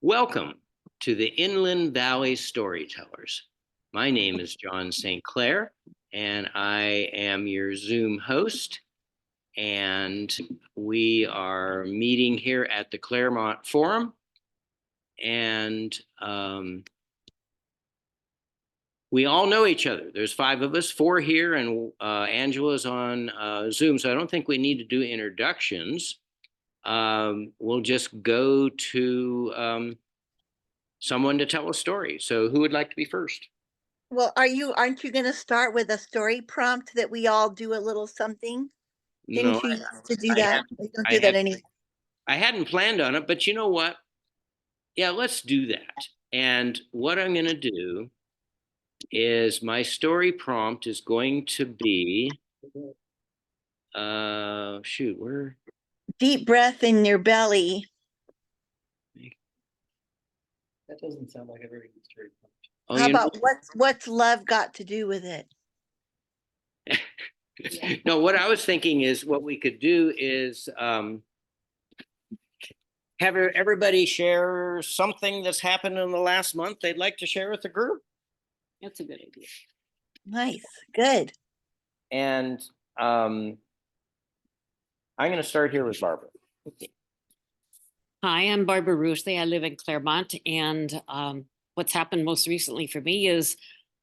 Welcome to the Inland Valley Storytellers. My name is John St. Clair, and I am your Zoom host. And we are meeting here at the Claremont Forum. And we all know each other. There's 5 of us, 4 here, and Angela's on Zoom. So I don't think we need to do introductions. We'll just go to someone to tell a story. So who would like to be first? Well, aren't you gonna start with a story prompt that we all do a little something? No, Didn't you used to do I that? had We don't I do had that anymore. I hadn't planned on it, but you know what? Yeah, let's do that. And what I'm going to do is my story prompt is going to be shoot, where Deep breath in your belly. That doesn't sound like a very good story. oh, How you about what's love got to do with it? know, no, what I was thinking is what we could do is have everybody share something that's happened in the last month they'd like to share with the group. That's a good idea. Nice, good. And I'm going to start here with Barbara. Okay. Hi, I'm Barbara Rusley. I live in Claremont, and what's happened most recently for me is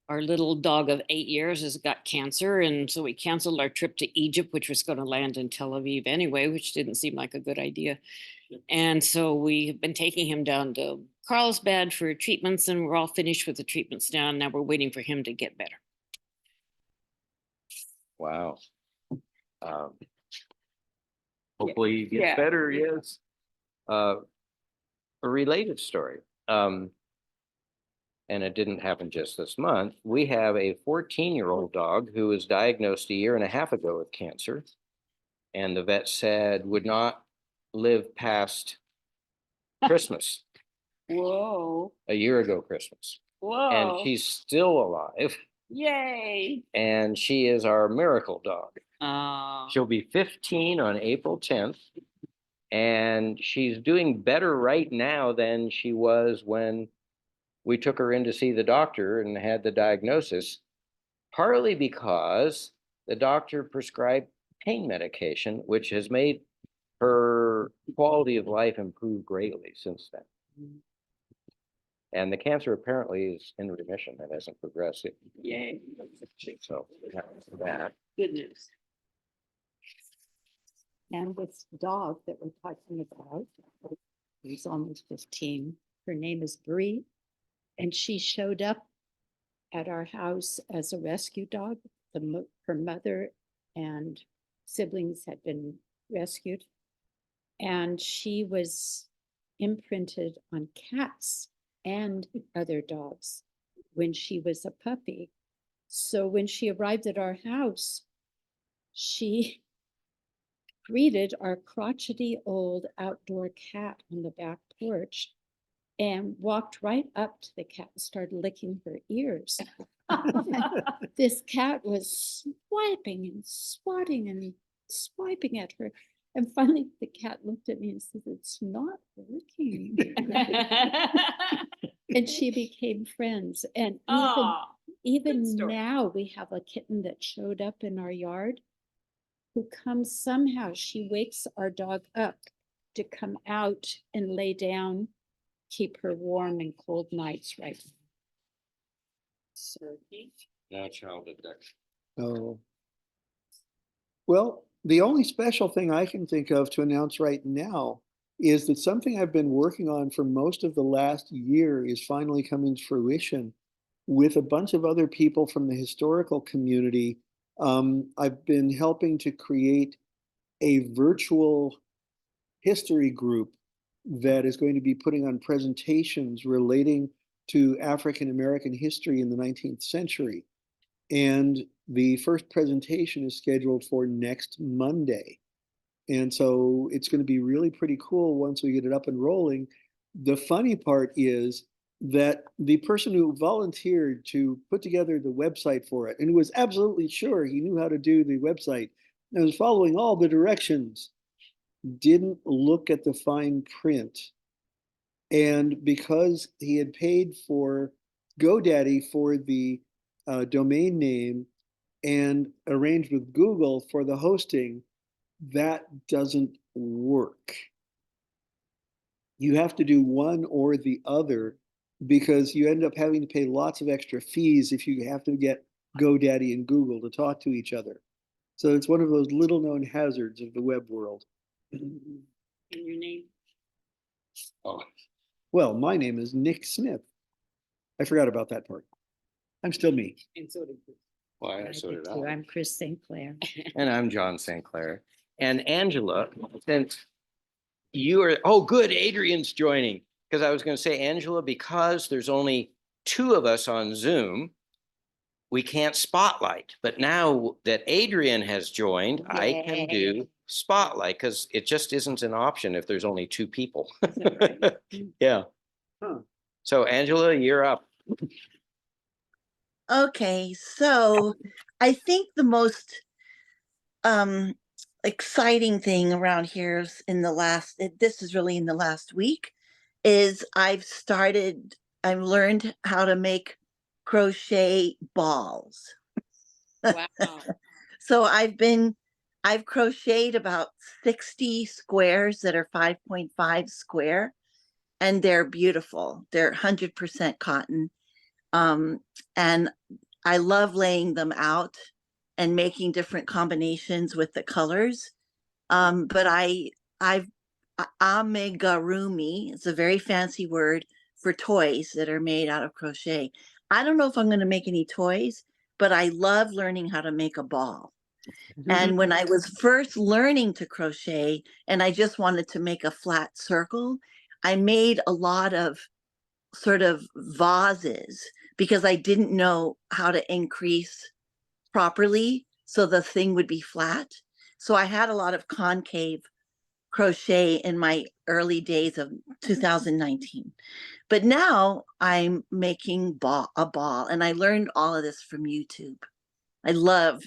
our little dog of 8 years has got cancer, and so we canceled our trip to Egypt, which was going to land in Tel Aviv anyway, which didn't seem like a good idea. And so we've been taking him down to Carlsbad for treatments, and we're all finished with the treatments now. Now we're waiting for him to get better. Wow. Hopefully he gets better. Yes. A related story. And it didn't happen just this month. We have a 14-year-old dog who was diagnosed a year and a half ago with cancer. And the vet said would not live past Christmas. Whoa. A year ago Christmas. Whoa. And she's still alive. Yay. And she is our miracle dog. Oh. She'll be 15 on April 10th. And she's doing better right now than she was when we took her in to see the doctor and had the diagnosis, partly because the doctor prescribed pain medication, which has made her quality of life improve greatly since then. And the cancer apparently is in remission. It hasn't progressed. Yay. So that. Good news. And this dog that we're talking about, who's almost 15, her name is Bree, and she showed up at our house as a rescue dog. Her mother and siblings had been rescued, and she was imprinted on cats and other dogs when she was a puppy. So when she arrived at our house, she greeted our crotchety old outdoor cat on the back porch and walked right up to the cat and started licking her ears. This cat was swiping and swatting and swiping at her. And finally, the cat looked at me and said, "It's not working." And she became friends. And even now, we have a kitten that showed up in our yard who comes somehow. She wakes our dog up to come out and lay down, keep her warm in cold nights, right? Now child abduction. Oh. Well, the only special thing I can think of to announce right now is that something I've been working on for most of the last year is finally coming to fruition with a bunch of other people from the historical community. I've been helping to create a virtual history group that is going to be putting on presentations relating to African American history in the 19th century. And the first presentation is scheduled for next Monday. And so it's going to be really pretty cool once we get it up and rolling. The funny part is that the person who volunteered to put together the website for it and was absolutely sure he knew how to do the website and was following all the directions didn't look at the fine print And because he had paid for GoDaddy for the domain name and arranged with Google for the hosting, that doesn't work. You have to do one or the other because you end up having to pay lots of extra fees if you have to get GoDaddy and Google to talk to each other. So it's one of those little known hazards of the web world. And your name? Oh, well, my name is Nick Smith. I forgot about that part. I'm still me. And so did Chris. Why, I so did did too. I. I'm Chris St. Clair. And I'm John St. Clair. And Angela, since you are, oh, good, Adrian's joining. Because I was going to say, Angela, because there's only 2 of us on Zoom, we can't spotlight. But now that Adrian has joined, I can do spotlight because it just isn't an option if there's only 2 people. Is that right? Huh. Yeah. So Angela, you're up. Okay, so I think the most exciting thing around here is this is really in the last week, is I've learned how to make crochet balls. Wow. So I've crocheted about 60 squares that are 5.5 square, and they're beautiful. They're 100% cotton. And I love laying them out and making different combinations with the colors. But I've amigurumi, it's a very fancy word for toys that are made out of crochet. I don't know if I'm going to make any toys, but I love learning how to make a ball. And when I was first learning to crochet and I just wanted to make a flat circle, I made a lot of sort of vases because I didn't know how to increase properly so the thing would be flat. So I had a lot of concave crochet in my early days of 2019. But now I'm making a ball, and I learned all of this from YouTube. I love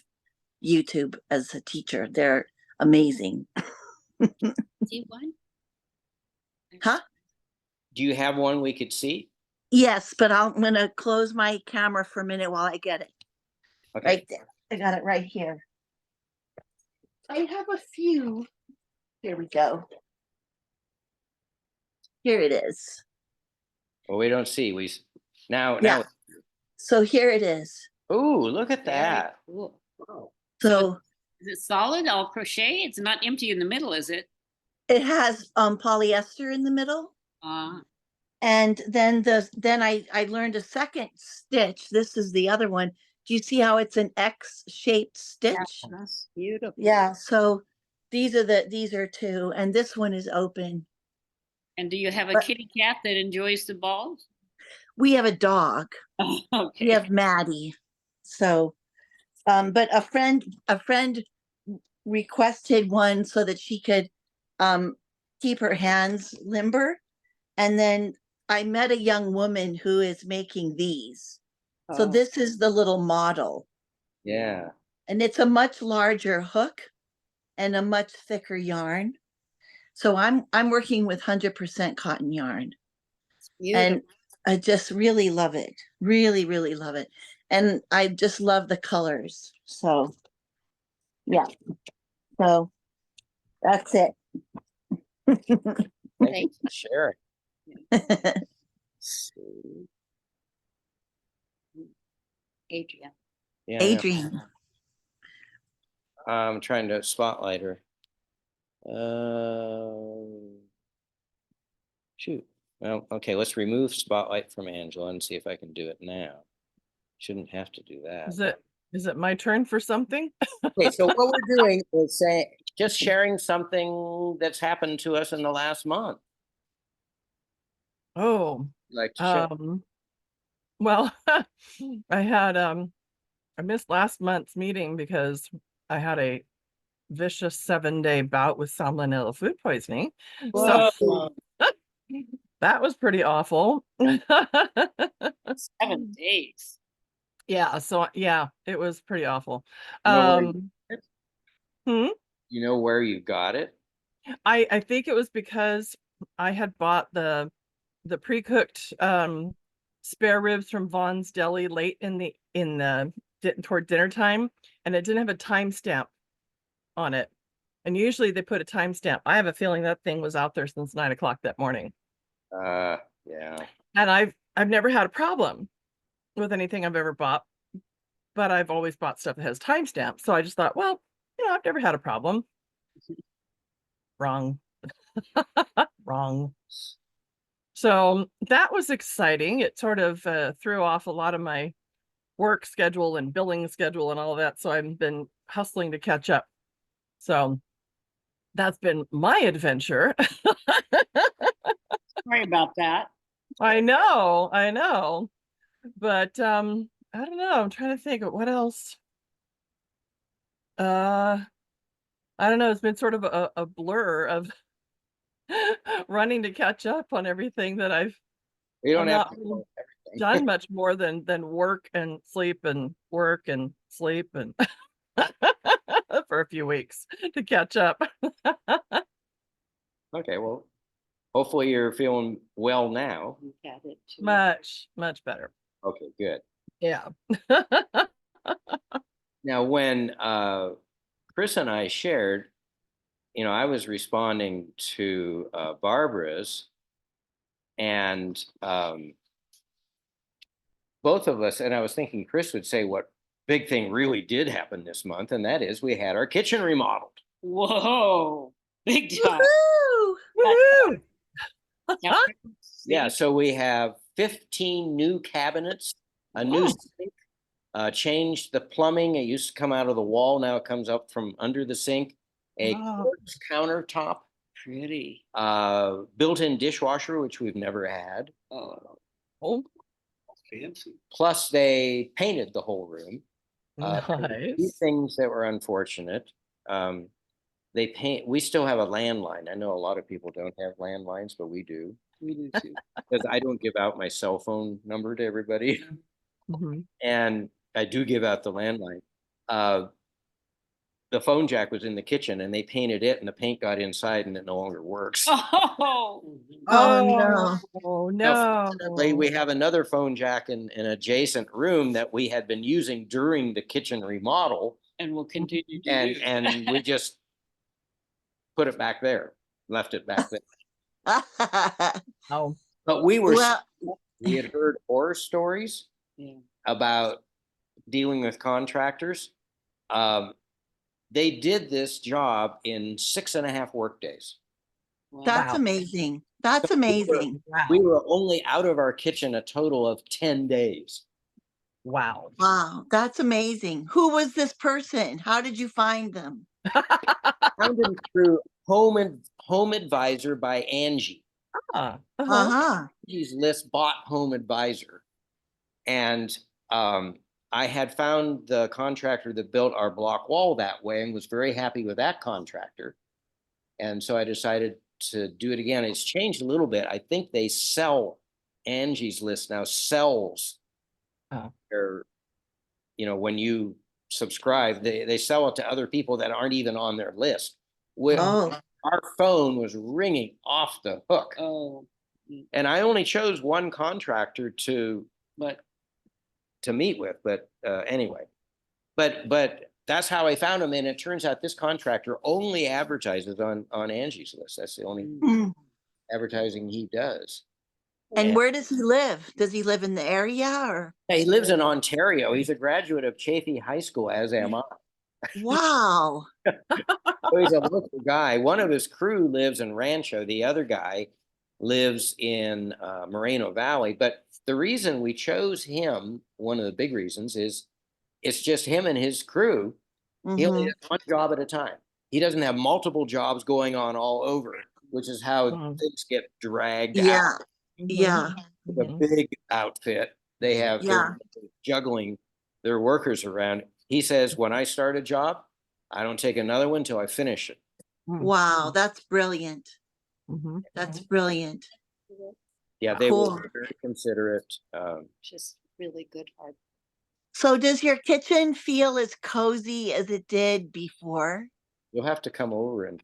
YouTube as a teacher. They're amazing. See one? Huh? Do you have one we could see? Yes, but I'm going to close my camera for a minute while I get it. Okay. Right there. I got it right here. I have a few. Here we go. Here it is. Well, we don't see. Yeah. Now. So here it is. Oh, look at Very that. cool. So Is it solid, all crochet? It's not empty in the middle, is it? it has polyester in the middle. Uh, And then I learned a second stitch. This is the other one. Do you see how it's an X-shaped stitch? That's beautiful. Yeah. So these are 2, and this one is open. and do you have a But- kitty cat that enjoys the balls? We have a dog. Okay. We have Maddie. So, but a friend requested one so that she could keep her hands limber. And then I met a young woman who is making these. So Oh. this is the little model, Yeah. and it's a much larger hook and a much thicker yarn. So I'm working with 100% cotton yarn, and I just really love it. Really, really love it. And I just love the colors. So yeah. So that's it. Thank you for sharing. Adrian. Yeah, Adrian. I'm trying to spotlight her. Shoot. Well, okay, let's remove spotlight from Angela and see if I can do it now. Shouldn't have to do that. Is it my turn for something? Okay, so what we're doing is just sharing something that's happened to us in the last month. Oh, Like to share. well, I missed last month's meeting because I had a vicious 7-day bout with salmonella food poisoning. So that was pretty awful. 7 days. Yeah, so yeah, it was pretty awful. You know where you got it? I think it was because I had bought the the pre-cooked spare ribs from Vaughn's Deli late toward dinner time, and it didn't have a timestamp on it. And usually they put a timestamp. I have a feeling that thing was out there since 9 o'clock that morning. Yeah. And I've never had a problem with anything I've ever bought, but I've always bought stuff that has timestamps. So I just thought, well, I've never had a problem. Wrong. Wrong. So that was exciting. It sort of threw off a lot of my work schedule and billing schedule and all of that. So I've been hustling to catch up. So that's been my adventure. Sorry about that. I know. But I don't know. I'm trying to think of what else. I don't know. It's been sort of a blur of running to catch up on everything that I've not done much more than work and sleep and work and sleep and for a few weeks to catch up. Okay, well, hopefully you're feeling well now. Much better. Okay, good. Yeah. Now, when Chris and I shared, I was responding to Barbara's, and both of us, and I was thinking Chris would say what big thing really did happen this month, and that is we had our kitchen remodeled. Whoa, big time. Woo! Yeah, so we have 15 new cabinets, a new sink, changed the plumbing. It used to come out of the wall. Now it comes up from under the sink. A quartz countertop. Pretty. Built-in dishwasher, which we've never had. Oh, Fancy. Plus they painted the whole room. nice. Few things that were unfortunate. We still have a landline. I know a lot of people don't have landlines, but we do. We do too. Because I don't give out my cell phone number to everybody. Mhm. And I do give out the landline. The phone jack was in the kitchen and they painted it and the paint got inside and it no longer works. Oh, no. Oh Now, no. fortunately, we have another phone jack in an adjacent room that we had been using during the kitchen remodel. and we'll continue to do. And we just put it back there, left it back there. Oh. But we had heard horror stories Yeah. about dealing with contractors. They did this job in 6.5 work days. Wow. That's amazing. That's amazing. We were only out of our kitchen a total of 10 days. Wow. Wow, that's amazing. Who was this person? How did you find them? Found him through Home Advisor by Angie. Angie's List bought Home Advisor. And I had found the contractor that built our block wall that way and was very happy with that contractor. And so I decided to do it again. It's changed a little bit. I think they sell Angie's List now sells their, when you subscribe, they sell it to other people that aren't even on their list. Our phone was ringing off the hook. And I only chose one contractor to meet with, but anyway, but that's how I found him. And it turns out this contractor only advertises on Angie's List. That's the only advertising he does. And where does he live? Does he live in the area or? He lives in Ontario. He's a graduate of Chaffey High School, as am I. Wow. So he's a local guy. One of his crew lives in Rancho. The other guy lives in Moreno Valley. But the reason we chose him, one of the big reasons, is it's just him and his crew. He only has one job at a time. He doesn't have multiple jobs going on all over, which is how things get dragged out. Yeah. It's a big outfit. They have they're juggling their workers around. He says, when I start a job, I don't take another one till I finish it. Wow, that's brilliant. That's brilliant. Yeah, they were very considerate. Just really good heart. So does your kitchen feel as cozy as it did before? You'll have to come over and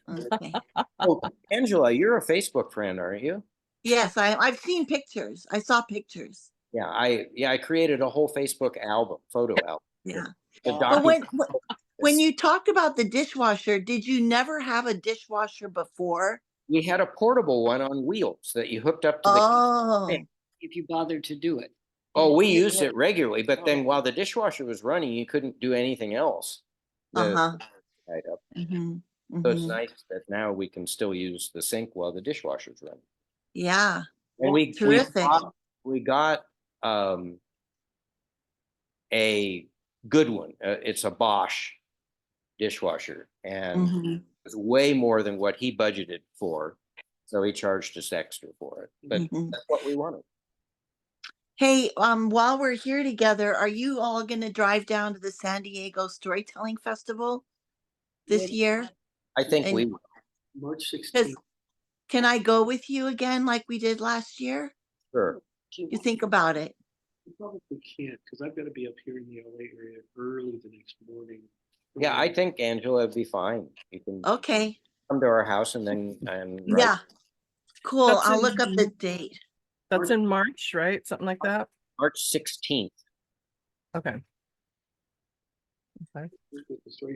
Okay. Oh, Angela, you're a Facebook friend, aren't you? Yes, I've seen pictures. I saw pictures. Yeah, I created a whole Facebook album, photo album. Yeah. The But document. when you talked about the dishwasher, did you never have a dishwasher before? We had a portable one on wheels that you hooked up to the. Oh, If you bothered to do it. Oh, we used it regularly, but then while the dishwasher was running, you couldn't do anything else. The uh-huh. tied up. Hmm. So it's Hmm. nice that now we can still use the sink while the dishwasher's running. Yeah. And Terrific. we got a good one. It's a Bosch dishwasher, and Hmm. it's way more than what he budgeted for. So he charged us extra for it. But Hmm. that's what we wanted. Hey, while we're here together, are you all going to drive down to the San Diego Storytelling Festival this When- year? I think And we March 'cause 16th. can I go with you again like we did last year? sure. You think about it. You probably can't, because I've got to be up here in the LA area early the next morning. Yeah, I think Angela would be fine. You can Okay. come to our house and then Yeah. Cool. That's I'll in- look up the date. That's in March, right? Something like that. March 16th. Okay. Okay.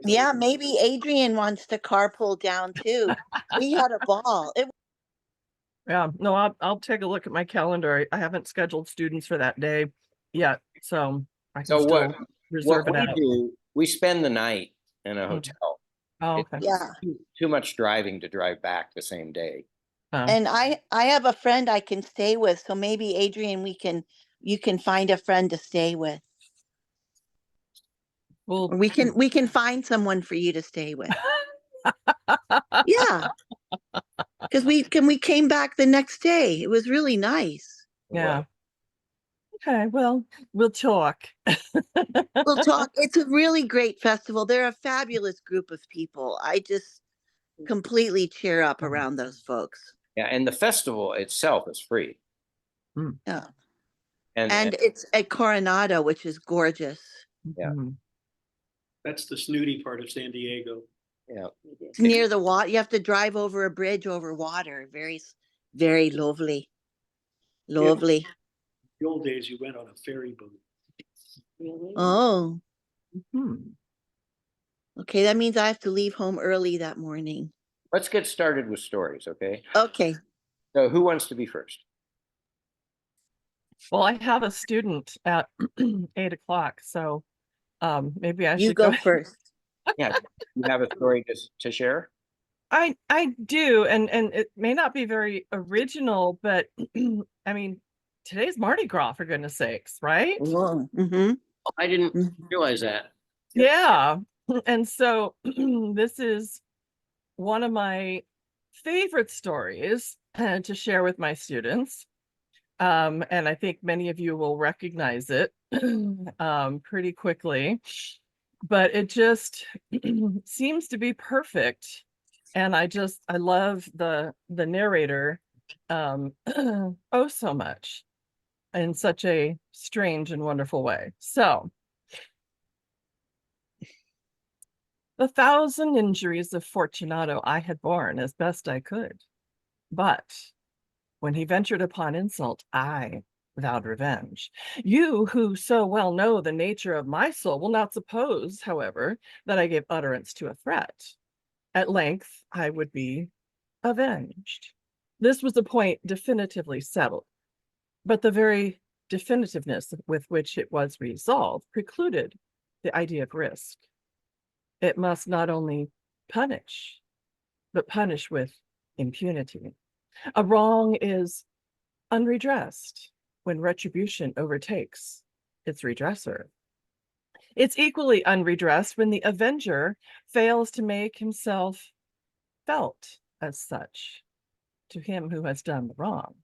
Yeah, maybe Adrian wants to carpool down too. We had a ball. Yeah, no, I'll take a look at my calendar. I haven't scheduled students for that day yet, so I can So still what reserve it we out. do, we spend the night in a hotel. Oh, It's okay. Yeah. too much driving to drive back the same day. And I have a friend I can stay with, so maybe Adrian, you can find a friend to stay with. Well, Or we can find someone for you to stay with. Yeah. Because we came back the next day. It was really nice. yeah. Okay, well, we'll talk. We'll talk. It's a really great festival. They're a fabulous group of people. I just completely cheer up around those folks. Yeah, and the festival itself is free. Yeah. And And it's at Coronado, which is gorgeous. Yeah. Mhm. That's the snooty part of San Diego. yeah, It's near the water. You have to drive over a bridge over water. Very, very lovely. Lovely. The old days, you went on a ferry boat. Really? Oh, Mhm. okay. That means I have to leave home early that morning. let's get started with stories, okay? Okay. So who wants to be first? Well, I have a student at 8 o'clock, so maybe I You should go go. first. Yeah, you have a story to share? I do, and it may not be very original, but I mean, today's Mardi Gras, for goodness sakes, right? Whoa. Mm-hmm. I didn't realize that. Yeah. And so this is one of my favorite stories to share with my students. And I think many of you will recognize it pretty quickly, but it just seems to be perfect. And I love the narrator oh so much in such a strange and wonderful way. So, the 1,000 injuries of Fortunato I had borne as best I could, but when he ventured upon insult, I vowed revenge. You, who so well know the nature of my soul, will not suppose, however, that I gave utterance to a threat. At length, I would be avenged. This was a point definitively settled, but the very definitiveness with which it was resolved precluded the idea of risk. It must not only punish, but punish with impunity. A wrong is unredressed when retribution overtakes its redresser. It's equally unredressed when the avenger fails to make himself felt as such to him who has done the wrong.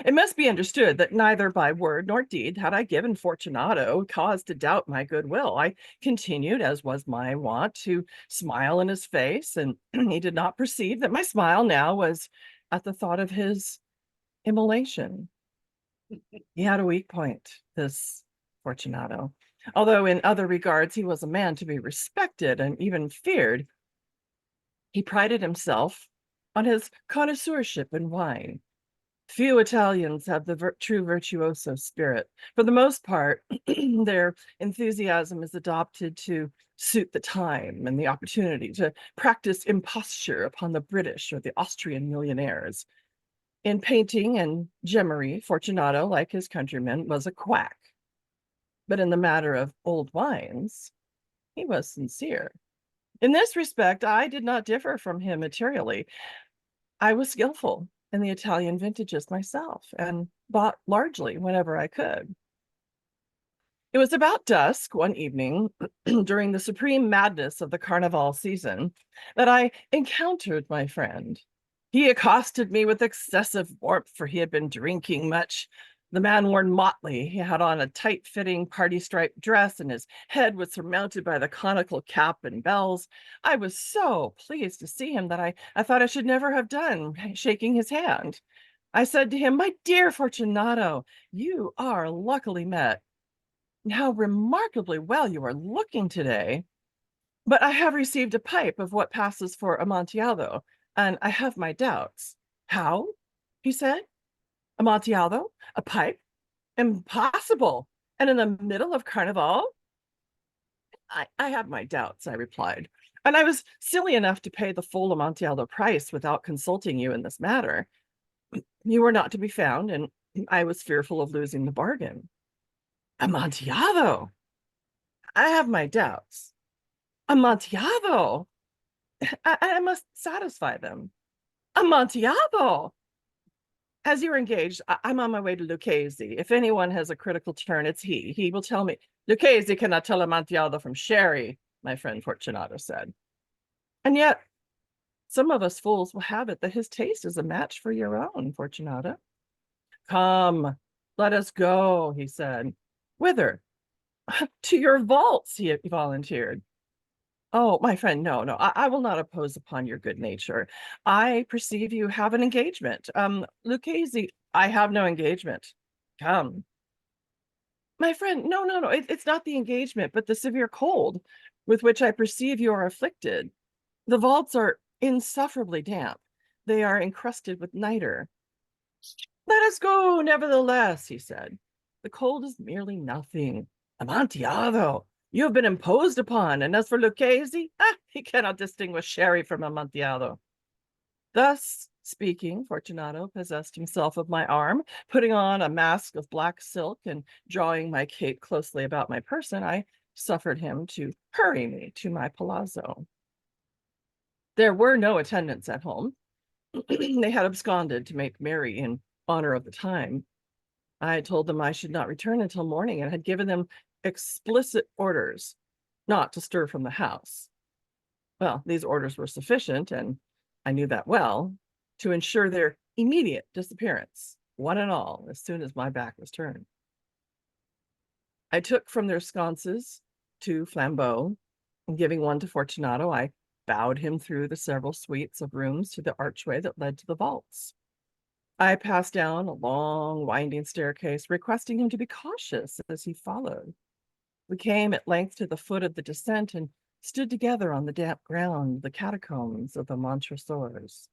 It must be understood that neither by word nor deed had I given Fortunato cause to doubt my goodwill. I continued, as was my wont, to smile in his face, and he did not perceive that my smile now was at the thought of his immolation. He had a weak point, this Fortunato. Although in other regards he was a man to be respected and even feared, he prided himself on his connoisseurship in wine. Few Italians have the true virtuoso spirit. For the most part, their enthusiasm is adopted to suit the time and the opportunity to practice imposture upon the British or the Austrian millionaires. In painting and gemmery, Fortunato, like his countrymen, was a quack. But in the matter of old wines, he was sincere. In this respect, I did not differ from him materially. I was skillful in the Italian vintages myself and bought largely whenever I could. It was about dusk one evening during the supreme madness of the Carnival season that I encountered my friend. He accosted me with excessive warmth, for he had been drinking much. The man wore motley. He had on a tight-fitting party-striped dress, and his head was surmounted by the conical cap and bells. I was so pleased to see him that I thought I should never have done shaking his hand. I said to him, "My dear Fortunato, you are luckily met. How remarkably well you are looking today. But I have received a pipe of what passes for Amontillado, and I have my doubts." "How?" he said. "Amontillado? A pipe? Impossible! And in the middle of Carnival?" I have my doubts," I replied. "And I was silly enough to pay the full Amontillado price without consulting you in this matter. You were not to be found, and I was fearful of losing the bargain." "Amontillado! I have my doubts. Amontillado! I must satisfy them. Amontillado! As you're engaged, I'm on my way to Lucchese. If anyone has a critical turn, it's he. He will tell me. Lucchese cannot tell Amontillado from sherry," my friend Fortunato said. "And yet, some of us fools will have it that his taste is a match for your own, Fortunato." "Come, let us go," he said. "Whither?" "To your vaults," he volunteered. "Oh, my friend, no, I will not oppose upon your good nature. I perceive you have an engagement. Lucchese, I have no engagement. Come." "My friend, no, it's not the engagement, but the severe cold with which I perceive you are afflicted. The vaults are insufferably damp. They are encrusted with niter." "Let us go, nevertheless," he said. "The cold is merely nothing. Amontillado, you have been imposed upon, and as for Lucchese, he cannot distinguish sherry from Amontillado." Thus speaking, Fortunato possessed himself of my arm. Putting on a mask of black silk and drawing my cape closely about my person, I suffered him to hurry me to my palazzo. There were no attendants at home. They had absconded to make merry in honor of the time. I had told them I should not return until morning and had given them explicit orders not to stir from the house. Well, these orders were sufficient, and I knew that well, to ensure their immediate disappearance, one and all, as soon as my back was turned. I took from their sconces 2 flambeaux, and giving one to Fortunato, I bowed him through the several suites of rooms to the archway that led to the vaults. I passed down a long, winding staircase, requesting him to be cautious as he followed. We came at length to the foot of the descent and stood together on the damp ground, the catacombs of the Montresors.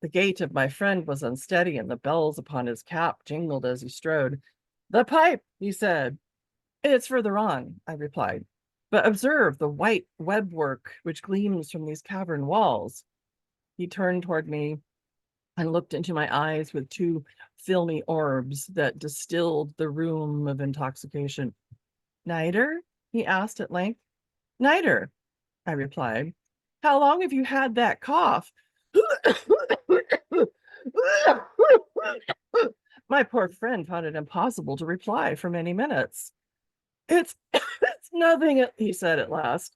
The gait of my friend was unsteady, and the bells upon his cap jingled as he strode. "The pipe," he said. "It's further on," I replied. "But observe the white web work which gleams from these cavern walls." He turned toward me and looked into my eyes with 2 filmy orbs that distilled the rheum of intoxication. "Niter?" he asked at length. "Niter," I replied. "How long have you had that cough?" My poor friend found it impossible to reply for many minutes. It's nothing," he said at last.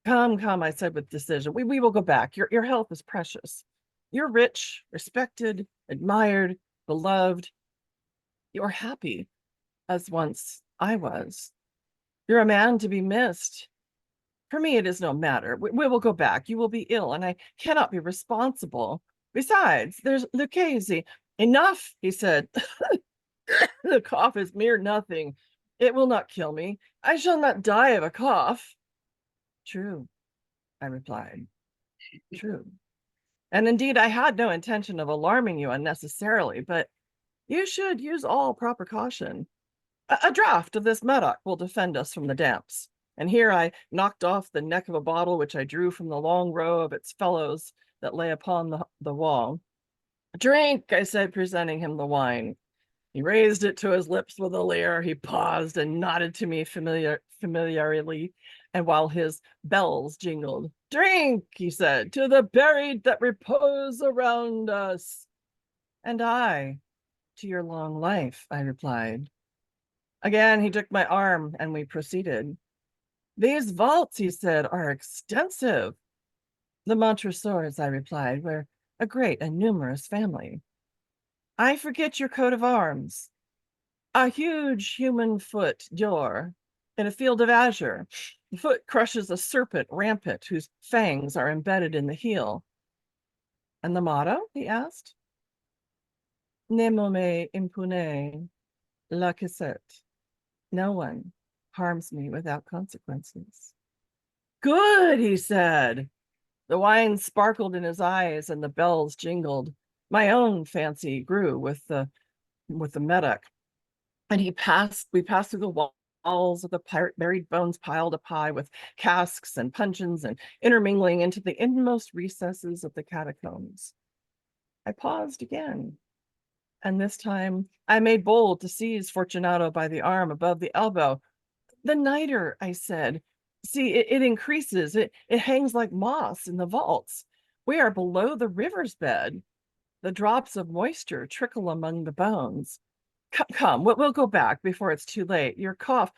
Come," I said with decision. We will go back. Your health is precious. You're rich, respected, admired, beloved. You're happy, as once I was. You're a man to be missed. For me, it is no matter. We will go back. You will be ill, and I cannot be responsible. Besides, there's Lucchese." "Enough," he said. "The cough is mere nothing. It will not kill me. I shall not die of a cough." "True," I replied. "True." And indeed, I had no intention of alarming you unnecessarily, but you should use all proper caution. A draught of this medoc will defend us from the damps. And here I knocked off the neck of a bottle which I drew from the long row of its fellows that lay upon the wall. Drink, I said, presenting him the wine. He raised it to his lips with a leer. He paused and nodded to me familiarly, and while his bells jingled, drink, he said, to the buried that repose around us. And I, to your long life, I replied. Again, he took my arm and we proceeded. These vaults, he said, are extensive. The Montresors, I replied, were a great and numerous family. I forget your coat of arms. A huge human foot d'or in a field of azure. The foot crushes a serpent rampant whose fangs are embedded in the heel. And the motto, he asked? Nemo me impune lacesset. No one harms me without consequences. Good, he said. The wine sparkled in his eyes and the bells jingled. My own fancy grew with the medoc. And we passed through the walls of the buried bones piled up high with casks and puncheons and intermingling into the inmost recesses of the catacombs. I paused again, and this time I made bold to seize Fortunato by the arm above the elbow. The niter, I said. See, it increases. It hangs like moss in the vaults. We are below the river's bed. The drops of moisture trickle among the bones. Come, we'll go back before it's too late. Your cough.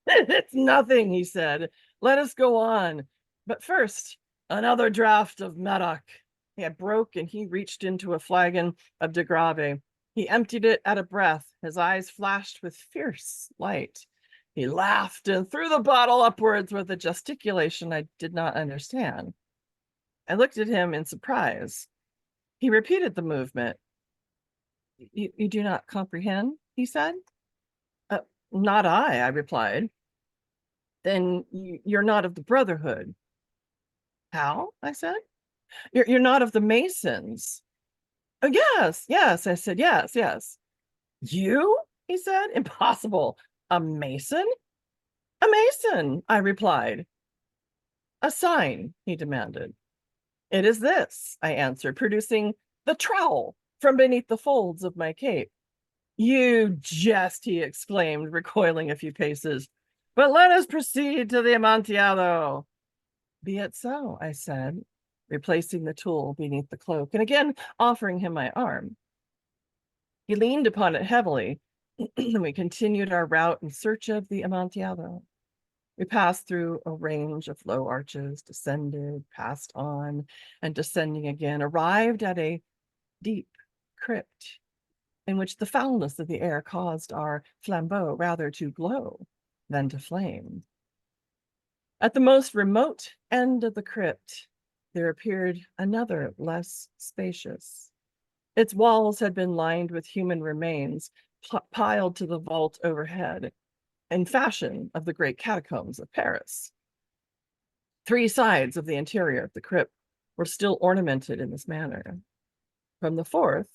It's nothing, he said. Let us go on. But first, another draught of medoc. He had broke and he reached into a flagon of de Grave. He emptied it at a breath. His eyes flashed with fierce light. He laughed and threw the bottle upwards with a gesticulation I did not understand. I looked at him in surprise. He repeated the movement. You do not comprehend, he said. Not I replied. Then you're not of the Brotherhood. How? I said. You're not of the Masons. Oh, yes, I said, yes. You? He said. Impossible. A Mason? A Mason, I replied. A sign, he demanded. It is this, I answered, producing the trowel from beneath the folds of my cape. You jest, he exclaimed, recoiling a few paces. But let us proceed to the Amontillado. Be it so, I said, replacing the tool beneath the cloak and again offering him my arm. He leaned upon it heavily, and we continued our route in search of the Amontillado. We passed through a range of low arches, descended, passed on, and descending again, arrived at a deep crypt in which the foulness of the air caused our flambeaux rather to glow than to flame. At the most remote end of the crypt, there appeared another less spacious. Its walls had been lined with human remains piled to the vault overhead, in fashion of the great catacombs of Paris. 3 sides of the interior of the crypt were still ornamented in this manner. From the 4th,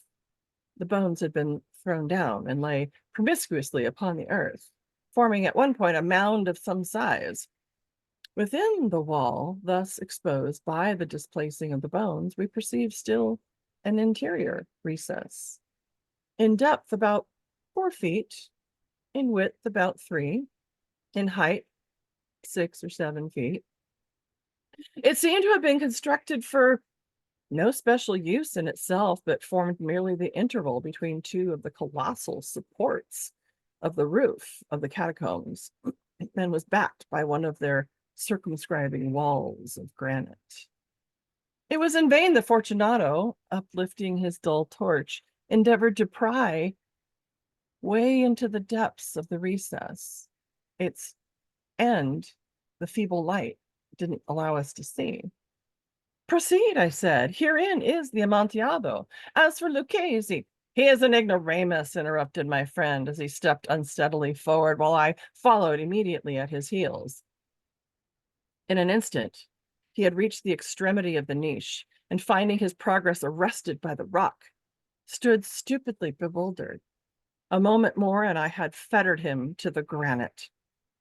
the bones had been thrown down and lay promiscuously upon the earth, forming at one point a mound of some size. Within the wall, thus exposed by the displacing of the bones, we perceive still an interior recess. In depth about 4 feet, in width about 3, in height 6 or 7 feet. It seemed to have been constructed for no special use in itself, but formed merely the interval between 2 of the colossal supports of the roof of the catacombs, and was backed by one of their circumscribing walls of granite. It was in vain that Fortunato, uplifting his dull torch, endeavored to pry way into the depths of the recess. Its end, the feeble light, didn't allow us to see. Proceed, I said. Herein is the Amontillado. As for Lucchese, he is an ignoramus, interrupted my friend as he stepped unsteadily forward while I followed immediately at his heels. In an instant, he had reached the extremity of the niche, and finding his progress arrested by the rock, stood stupidly bewildered. A moment more, and I had fettered him to the granite.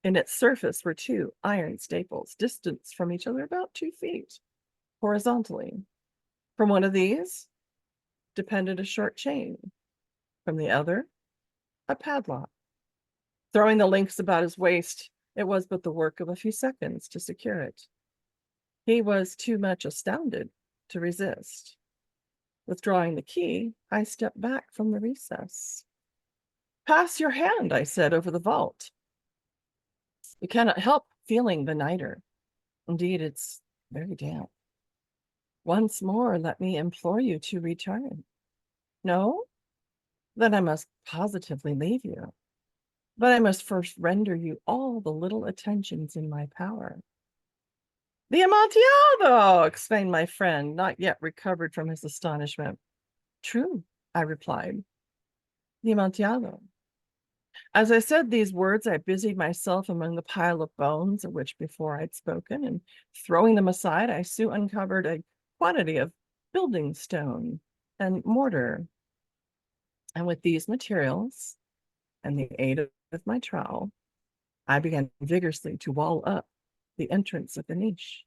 In its surface were 2 iron staples, distanced from each other about 2 feet, horizontally. From one of these depended a short chain. From the other, a padlock. Throwing the links about his waist, it was but the work of a few seconds to secure it. He was too much astounded to resist. Withdrawing the key, I stepped back from the recess. Pass your hand, I said, over the vault. You cannot help feeling the niter. Indeed, it's very damp. Once more, let me implore you to return. No? Then I must positively leave you. But I must first render you all the little attentions in my power. The Amontillado! Exclaimed my friend, not yet recovered from his astonishment. True, I replied. The Amontillado. As I said these words, I busied myself among the pile of bones of which before I'd spoken, and throwing them aside, I soon uncovered a quantity of building stone and mortar. And with these materials, and the aid of my trowel, I began vigorously to wall up the entrance of the niche.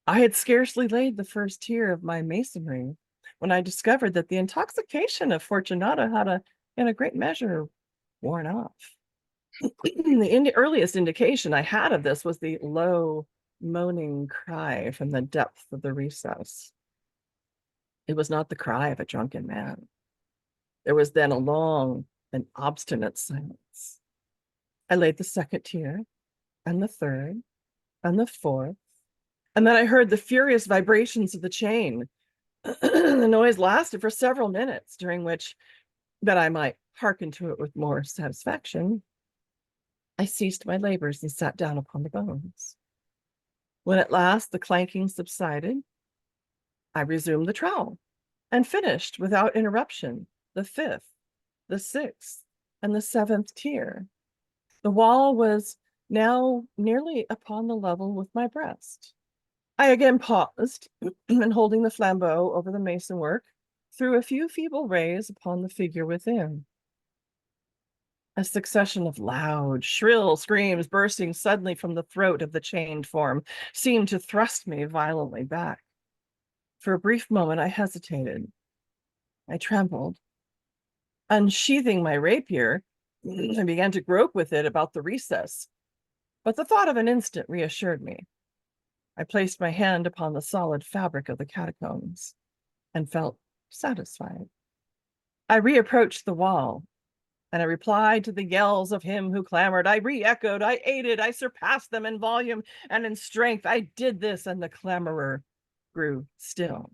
I had scarcely laid the first tier of my masonry when I discovered that the intoxication of Fortunato had in a great measure worn off. The earliest indication I had of this was the low, moaning cry from the depth of the recess. It was not the cry of a drunken man. There was then a long and obstinate silence. I laid the second tier, and the third, and the fourth, and then I heard the furious vibrations of the chain. The noise lasted for several minutes, during which, that I might hearken to it with more satisfaction, I ceased my labors and sat down upon the bones. When at last the clanking subsided, I resumed the trowel and finished without interruption the 5th, the 6th, and the 7th tier. The wall was now nearly upon the level with my breast. I again paused, and holding the flambeau over the mason work, threw a few feeble rays upon the figure within. A succession of loud, shrill screams bursting suddenly from the throat of the chained form seemed to thrust me violently back. For a brief moment I hesitated. I trembled. Unsheathing my rapier, I began to grope with it about the recess, but the thought of an instant reassured me. I placed my hand upon the solid fabric of the catacombs and felt satisfied. I reapproached the wall, and I replied to the yells of him who clamored. I re-echoed, I aided, I surpassed them in volume and in strength. I did this, and the clamorer grew still.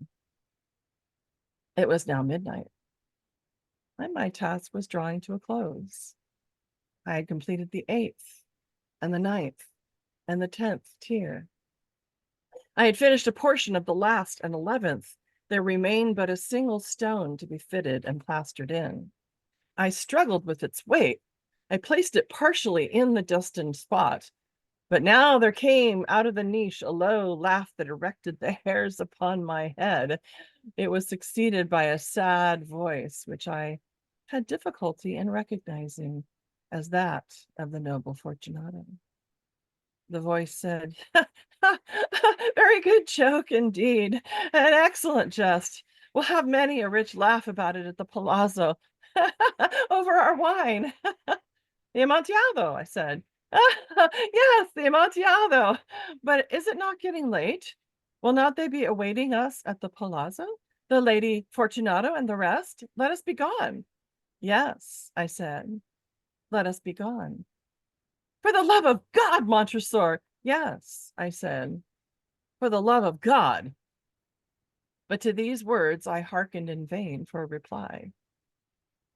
It was now midnight, and my task was drawing to a close. I had completed the 8th, and the 9th, and the 10th tier. I had finished a portion of the last and 11th. There remained but a single stone to be fitted and plastered in. I struggled with its weight. I placed it partially in the destined spot, but now there came out of the niche a low laugh that erected the hairs upon my head. It was succeeded by a sad voice, which I had difficulty in recognizing as that of the noble Fortunato. The voice said, very good joke indeed, an excellent jest. We'll have many a rich laugh about it at the palazzo over our wine. The Amontillado, I said. Yes, the Amontillado. But is it not getting late? Will not they be awaiting us at the palazzo? The Lady Fortunato and the rest? Let us be gone. Yes, I said. Let us be gone. For the love of God, Montresor. Yes, I said. For the love of God. But to these words I hearkened in vain for a reply.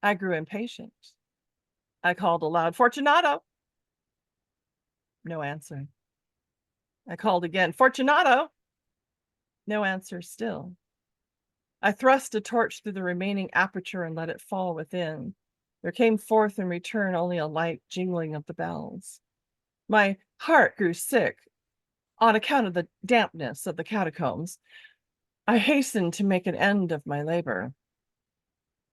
I grew impatient. I called aloud, Fortunato. No answer. I called again, Fortunato. No answer still. I thrust a torch through the remaining aperture and let it fall within. There came forth in return only a light jingling of the bells. My heart grew sick on account of the dampness of the catacombs. I hastened to make an end of my labor.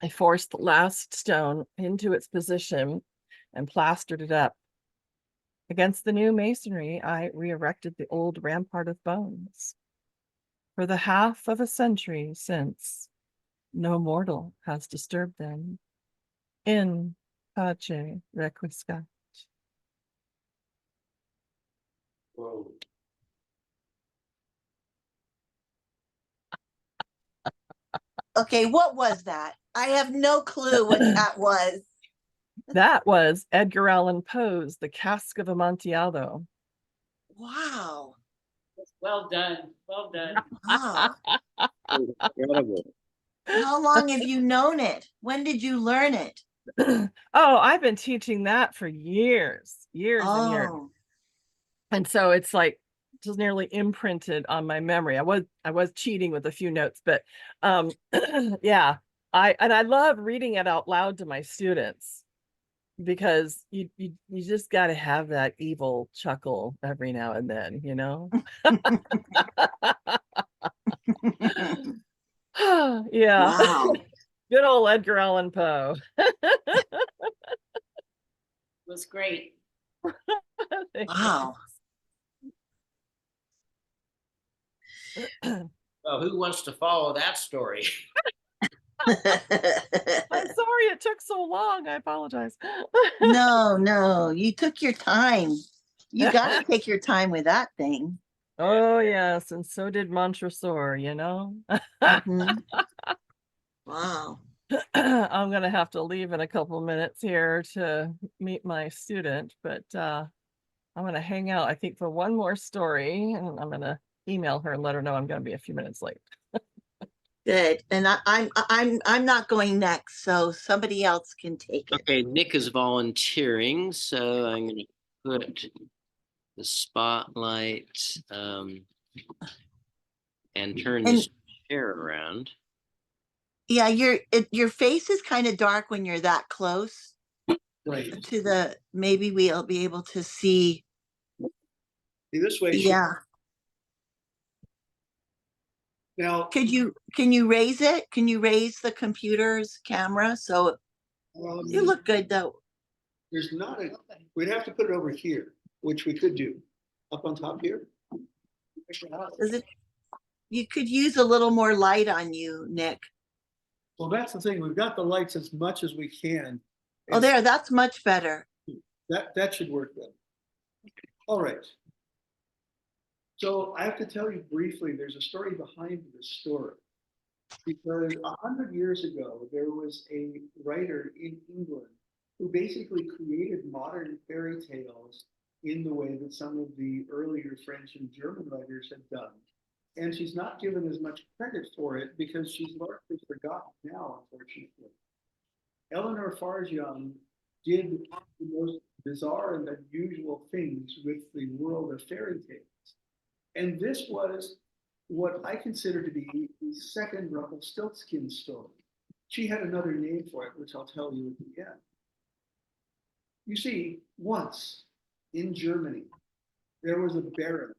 I forced the last stone into its position and plastered it up. Against the new masonry, I re-erected the old rampart of bones. For the half of a century since, no mortal has disturbed them. In pace requiescat. Whoa. Okay, what was that? I have no clue what that was. That was Edgar Allan Poe's The Cask of Amontillado. Wow. Well done. Well done. Wow. Incredible. How long have you known it? When did you learn it? Oh, I've been teaching that for years and years. Oh, And so it's like just nearly imprinted on my memory. I was cheating with a few notes, but yeah, I love reading it out loud to my students because you just got to have that evil chuckle every now and then, you know? Yeah. wow. Good old Edgar Allan Poe. Was great. Wow. Well, who wants to follow that story? I'm sorry it took so long. I apologize. No, you took your time. You got to take your time with that thing. Oh, yes. And so did Montresor, you know? Mhm. Wow. I'm going to have to leave in a couple of minutes here to meet my student, but I'm going to hang out, I think, for one more story, and I'm going to email her and let her know I'm going to be a few minutes late. Good. And I'm not going next, so somebody else can take it. Okay, Nick is volunteering, so I'm going to put the spotlight and turn this chair around. Yeah, your face is kind of dark when you're that close Right. to the, maybe we'll be able to see. See, this way. Yeah. Now, Can you raise it? Can you raise the computer's camera? So you look good though. there's not a, we'd have to put it over here, which we could do. Up on top here. Is it, you could use a little more light on you, Nick. Well, that's the thing. We've got the lights as much as we can. Oh, there, that's much better. That should work then. All right. So I have to tell you briefly, there's a story behind this story. Because 100 years ago, there was a writer in England who basically created modern fairy tales in the way that some of the earlier French and German writers had done. And she's not given as much credit for it because she's largely forgotten now, unfortunately. Eleanor Farjeon did the most bizarre and unusual things with the world of fairy tales. And this was what I consider to be the second Rumpelstiltskin story. She had another name for it, which I'll tell you at the end. You see, once in Germany, there was a baron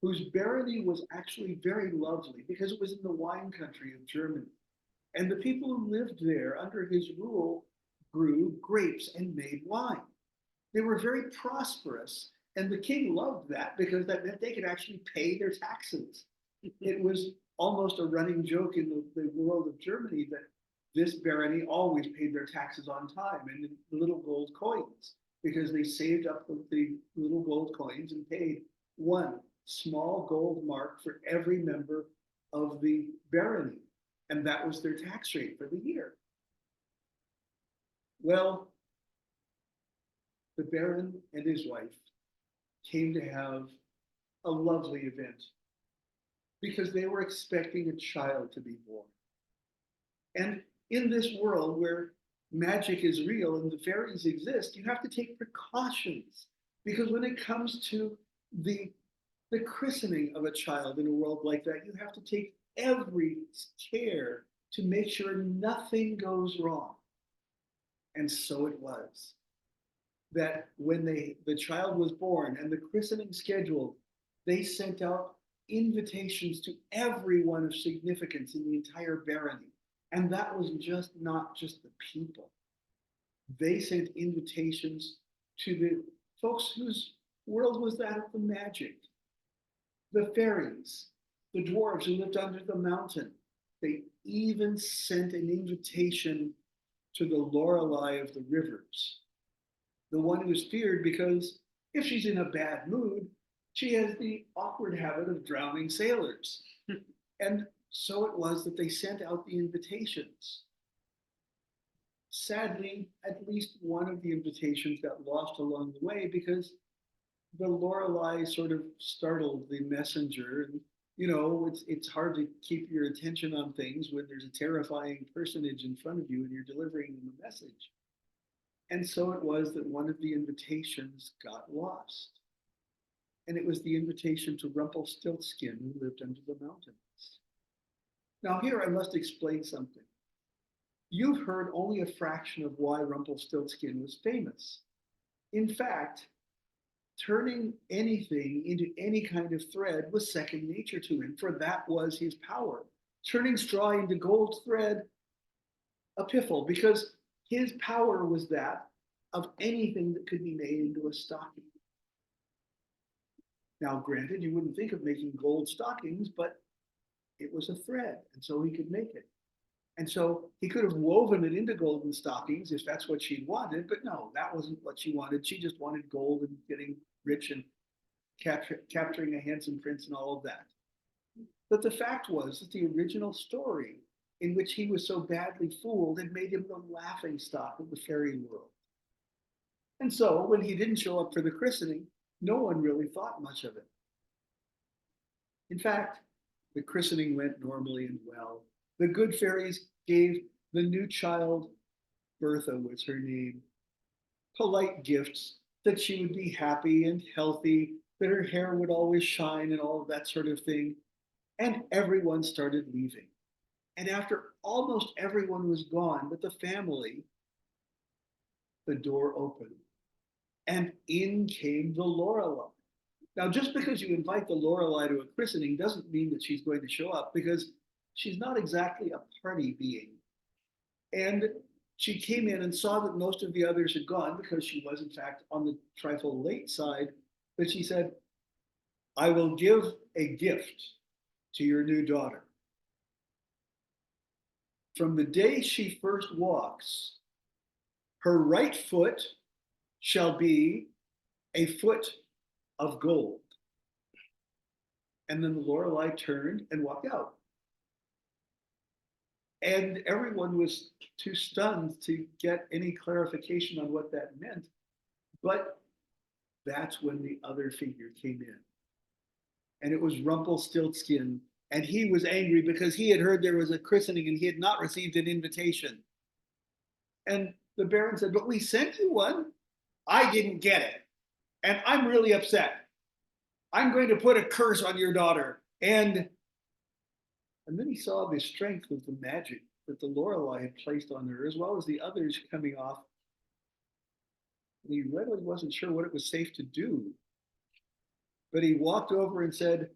whose barony was actually very lovely because it was in the wine country of Germany. And the people who lived there under his rule grew grapes and made wine. They were very prosperous, and the king loved that because that meant they could actually pay their taxes. It was almost a running joke in the world of Germany that this barony always paid their taxes on time and in little gold coins because they saved up the little gold coins and paid one small gold mark for every member of the barony. And that was their tax rate for the year. Well, the baron and his wife came to have a lovely event because they were expecting a child to be born. And in this world where magic is real and the fairies exist, you have to take precautions because when it comes to the christening of a child in a world like that, you have to take every care to make sure nothing goes wrong. And so it was that when the child was born and the christening scheduled, they sent out invitations to everyone of significance in the entire barony. And that was not just the people. They sent invitations to the folks whose world was that of the magic, the fairies, the dwarves who lived under the mountain. They even sent an invitation to the Lorelei of the rivers, the one who is feared because if she's in a bad mood, she has the awkward habit of drowning sailors. And so it was that they sent out the invitations. Sadly, at least one of the invitations got lost along the way because the Lorelei sort of startled the messenger. And you know, it's hard to keep your attention on things when there's a terrifying personage in front of you and you're delivering them a message. And so it was that one of the invitations got lost. And it was the invitation to Rumpelstiltskin, who lived under the mountains. Now here I must explain something. You've heard only a fraction of why Rumpelstiltskin was famous. In fact, turning anything into any kind of thread was second nature to him, for that was his power. Turning straw into gold thread, a piffle, because his power was that of anything that could be made into a stocking. Now, granted, you wouldn't think of making gold stockings, but it was a thread, and so he could make it. And so he could have woven it into golden stockings if that's what she wanted, but no, that wasn't what she wanted. She just wanted gold and getting rich and capturing a handsome prince and all of that. But the fact was that the original story in which he was so badly fooled had made him the laughingstock of the fairy world. And so when he didn't show up for the christening, no one really thought much of it. In fact, the christening went normally and well. The good fairies gave the new child, Bertha was her name, polite gifts that she would be happy and healthy, that her hair would always shine and all of that sort of thing. And everyone started leaving. And after almost everyone was gone but the family, the door opened and in came the Lorelei. Now, just because you invite the Lorelei to a christening doesn't mean that she's going to show up, because she's not exactly a party being. And she came in and saw that most of the others had gone, because she was in fact on the trifle late side, but she said, I will give a gift to your new daughter. From the day she first walks, her right foot shall be a foot of gold. And then the Lorelei turned and walked out. And everyone was too stunned to get any clarification on what that meant. But that's when the other figure came in. And it was Rumpelstiltskin. And he was angry because he had heard there was a christening and he had not received an invitation. And the Baron said, but we sent you one. I didn't get it. And I'm really upset. I'm going to put a curse on your daughter. And then he saw the strength of the magic that the Lorelei had placed on her, as well as the others coming off. And he really wasn't sure what it was safe to do. But he walked over and said,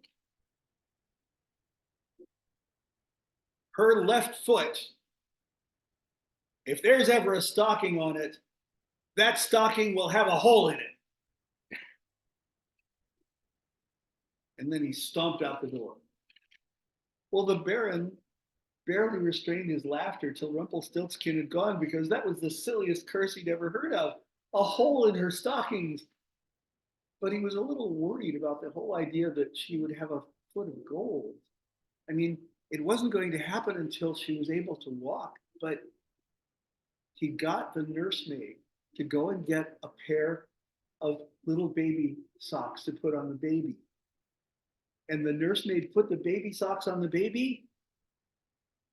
her left foot, if there's ever a stocking on it, that stocking will have a hole in it. And then he stomped out the door. Well, the Baron barely restrained his laughter till Rumpelstiltskin had gone, because that was the silliest curse he'd ever heard of. A hole in her stockings. But he was a little worried about the whole idea that she would have a foot of gold. I mean, it wasn't going to happen until she was able to walk, but he got the nursemaid to go and get a pair of little baby socks to put on the baby. And the nursemaid put the baby socks on the baby,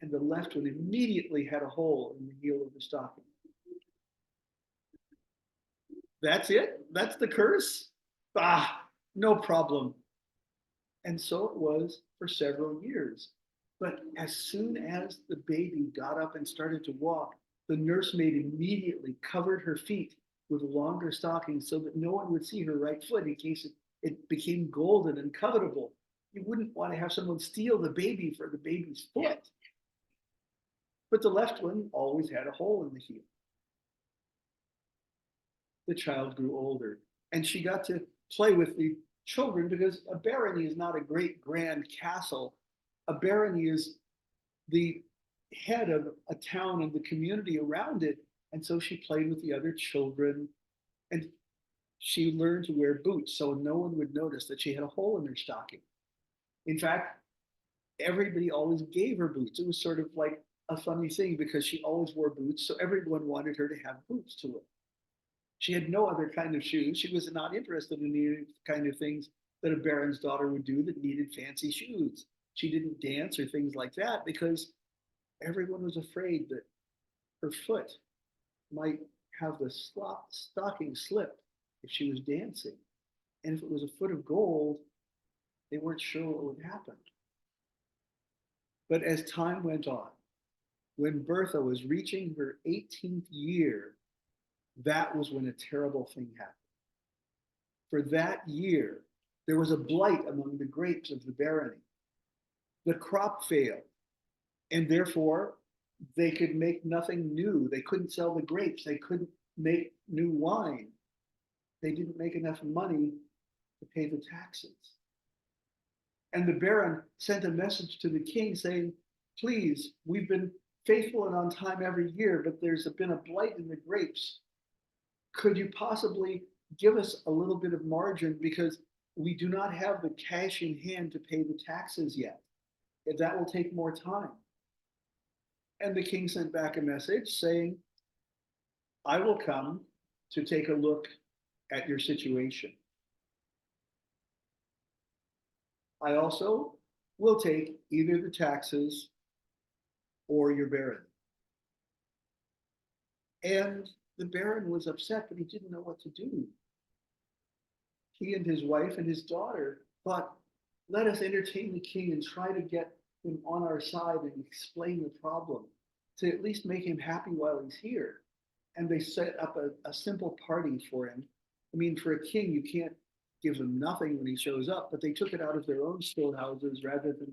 and the left one immediately had a hole in the heel of the stocking. That's it? That's the curse? Ah, no problem. And so it was for several years. But as soon as the baby got up and started to walk, the nursemaid immediately covered her feet with longer stockings so that no one would see her right foot in case it became golden and covetable. you wouldn't want to have someone steal the baby for the baby's foot. But the left one always had a hole in the heel. The child grew older, and she got to play with the children, because a barony is not a great grand castle. A barony is the head of a town and the community around it. And so she played with the other children, and she learned to wear boots so no one would notice that she had a hole in her stocking. In fact, everybody always gave her boots. It was sort of like a funny thing because she always wore boots, so everyone wanted her to have boots to wear. She had no other kind of shoes. She was not interested in the kind of things that a baron's daughter would do that needed fancy shoes. She didn't dance or things like that because everyone was afraid that her foot might have the stocking slip if she was dancing. And if it was a foot of gold, they weren't sure what would happen. But as time went on, when Bertha was reaching her 18th year, that was when a terrible thing happened. For that year, there was a blight among the grapes of the barony. The crop failed, and therefore they could make nothing new. They couldn't sell the grapes. They couldn't make new wine. They didn't make enough money to pay the taxes. And the baron sent a message to the king saying, please, we've been faithful and on time every year, but there's been a blight in the grapes. Could you possibly give us a little bit of margin, because we do not have the cash in hand to pay the taxes yet. That will take more time. And the king sent back a message saying, I will come to take a look at your situation. I also will take either the taxes or your baron. And the baron was upset, but he didn't know what to do. He and his wife and his daughter thought, let us entertain the king and try to get him on our side and explain the problem to at least make him happy while he's here. And they set up a simple party for him. I mean, for a king, you can't give him nothing when he shows up, but they took it out of their own storehouses rather than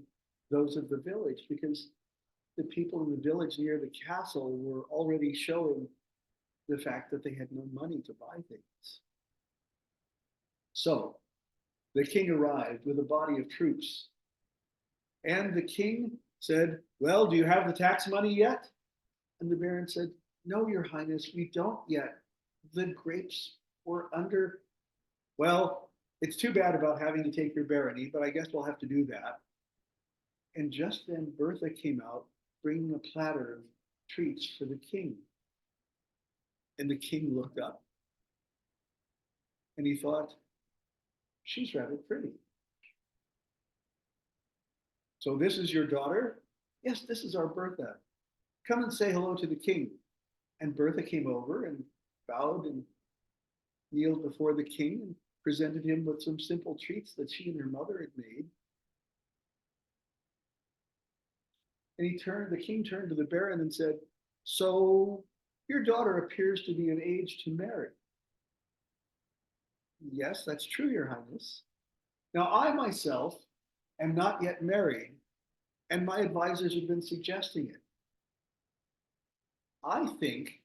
those of the village, because the people in the village near the castle were already showing the fact that they had no money to buy things. So the king arrived with a body of troops. And the king said, well, do you have the tax money yet? And the baron said, no, your highness, we don't yet. The grapes were under, well, it's too bad about having to take your barony, but I guess we'll have to do that. And just then Bertha came out bringing a platter of treats for the king. And the king looked up and he thought, she's rather pretty. So this is your daughter? Yes, this is our Bertha. Come and say hello to the king. And Bertha came over and bowed and kneeled before the king and presented him with some simple treats that she and her mother had made. And the king turned to the baron and said, so your daughter appears to be of age to marry. Yes, that's true, your highness. Now I myself am not yet married, and my advisors have been suggesting it. I think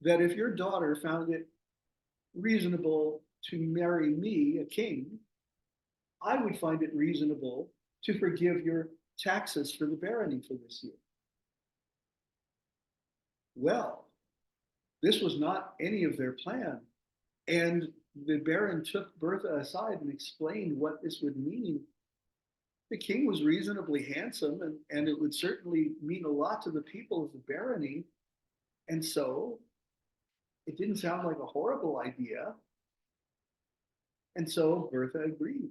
that if your daughter found it reasonable to marry me, a king, I would find it reasonable to forgive your taxes for the barony for this year. Well, this was not any of their plan. And the baron took Bertha aside and explained what this would mean. The king was reasonably handsome, and it would certainly mean a lot to the people of the barony. And so it didn't sound like a horrible idea. And so Bertha agreed.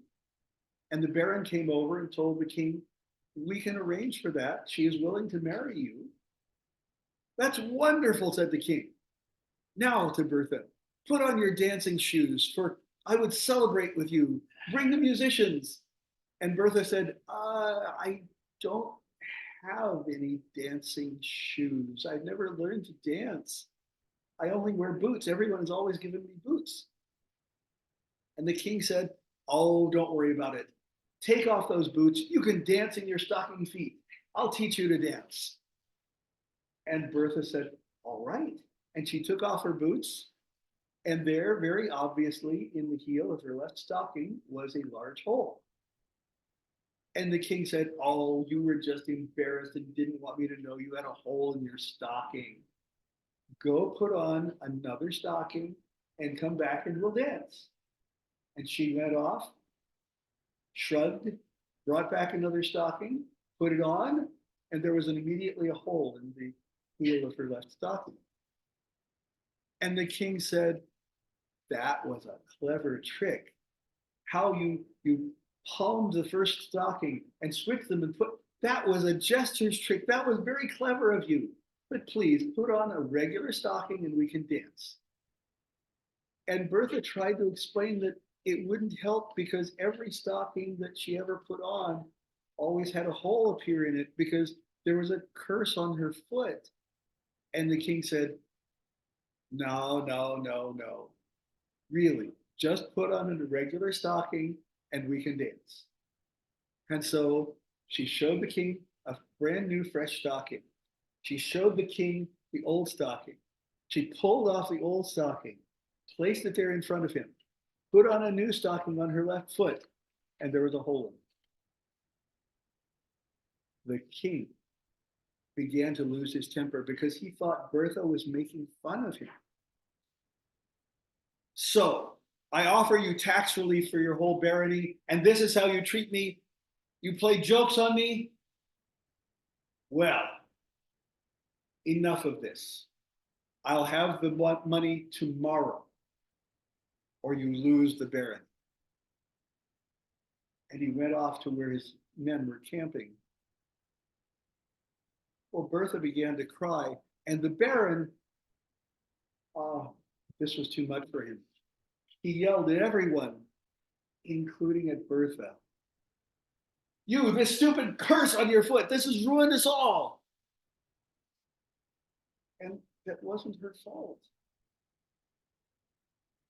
And the baron came over and told the king, we can arrange for that. She is willing to marry you. That's wonderful, said the king. Now to Bertha, put on your dancing shoes, for I would celebrate with you. Bring the musicians. And Bertha said, I don't have any dancing shoes. I've never learned to dance. I only wear boots. Everyone's always given me boots. And the king said, oh, don't worry about it. take off those boots. You can dance in your stocking feet. I'll teach you to dance. And Bertha said, all right. And she took off her boots. And there, very obviously, in the heel of her left stocking was a large hole. And the king said, oh, you were just embarrassed and didn't want me to know you had a hole in your stocking. Go put on another stocking and come back and we'll dance. And she went off, shrugged, brought back another stocking, put it on, and there was immediately a hole in the heel of her left stocking. And the king said, that was a clever trick. How you palmed the first stocking and switched them and put, that was a jester's trick. That was very clever of you. But please put on a regular stocking and we can dance. And Bertha tried to explain that it wouldn't help because every stocking that she ever put on always had a hole appear in it because there was a curse on her foot. And the king said, no, no, no, no. Really, just put on a regular stocking and we can dance. And so she showed the king a brand new fresh stocking. She showed the king the old stocking. She pulled off the old stocking, placed it there in front of him, put on a new stocking on her left foot, and there was a hole in it. The king began to lose his temper because he thought Bertha was making fun of him. So I offer you tax relief for your whole barony, and this is how you treat me. You play jokes on me? Well, enough of this. I'll have the money tomorrow, or you lose the barony. And he went off to where his men were camping. Well, Bertha began to cry, and the baron, this was too much for him. He yelled at everyone, including at Bertha. You, this stupid curse on your foot, this has ruined us all. And that wasn't her fault.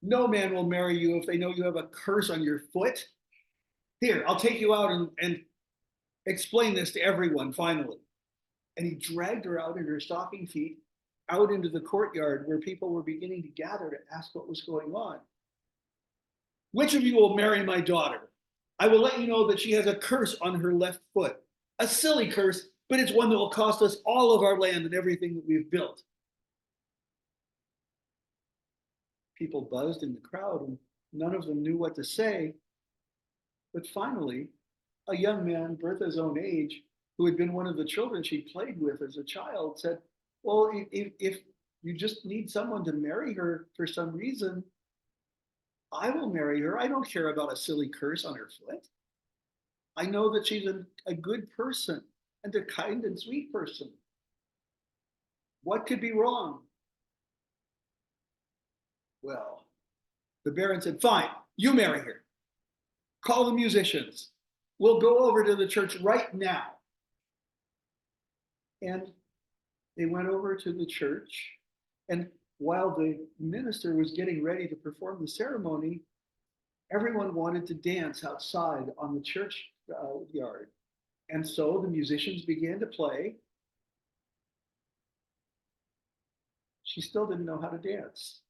No man will marry you if they know you have a curse on your foot. Here, I'll take you out and explain this to everyone, finally. And he dragged her out in her stocking feet, out into the courtyard where people were beginning to gather to ask what was going on. Which of you will marry my daughter? I will let you know that she has a curse on her left foot. A silly curse, but it's one that will cost us all of our land and everything that we've built. People buzzed in the crowd and none of them knew what to say. But finally, a young man, Bertha's own age, who had been one of the children she played with as a child, said, well, if you just need someone to marry her for some reason, I will marry her. I don't care about a silly curse on her foot. I know that she's a good person and a kind and sweet person. What could be wrong? Well, the baron said, fine, you marry her. Call the musicians. We'll go over to the church right now. And they went over to the church, and while the minister was getting ready to perform the ceremony, everyone wanted to dance outside on the church yard. And so the musicians began to play. She still didn't know how to dance,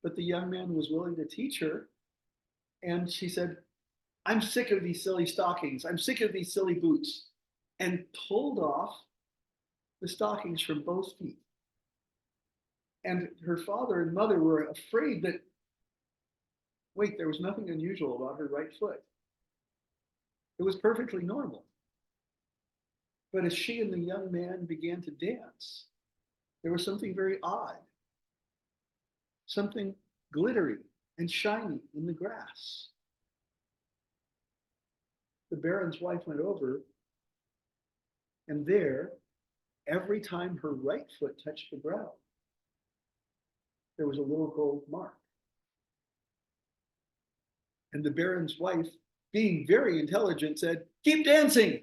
but the young man was willing to teach her. And she said, I'm sick of these silly stockings. I'm sick of these silly boots. And pulled off the stockings from both feet. And her father and mother were afraid that, wait, there was nothing unusual about her right foot. It was perfectly normal. But as she and the young man began to dance, there was something very odd, something glittery and shiny in the grass. The baron's wife went over, and there, every time her right foot touched the ground, there was a little gold mark. And the baron's wife, being very intelligent, said, keep dancing.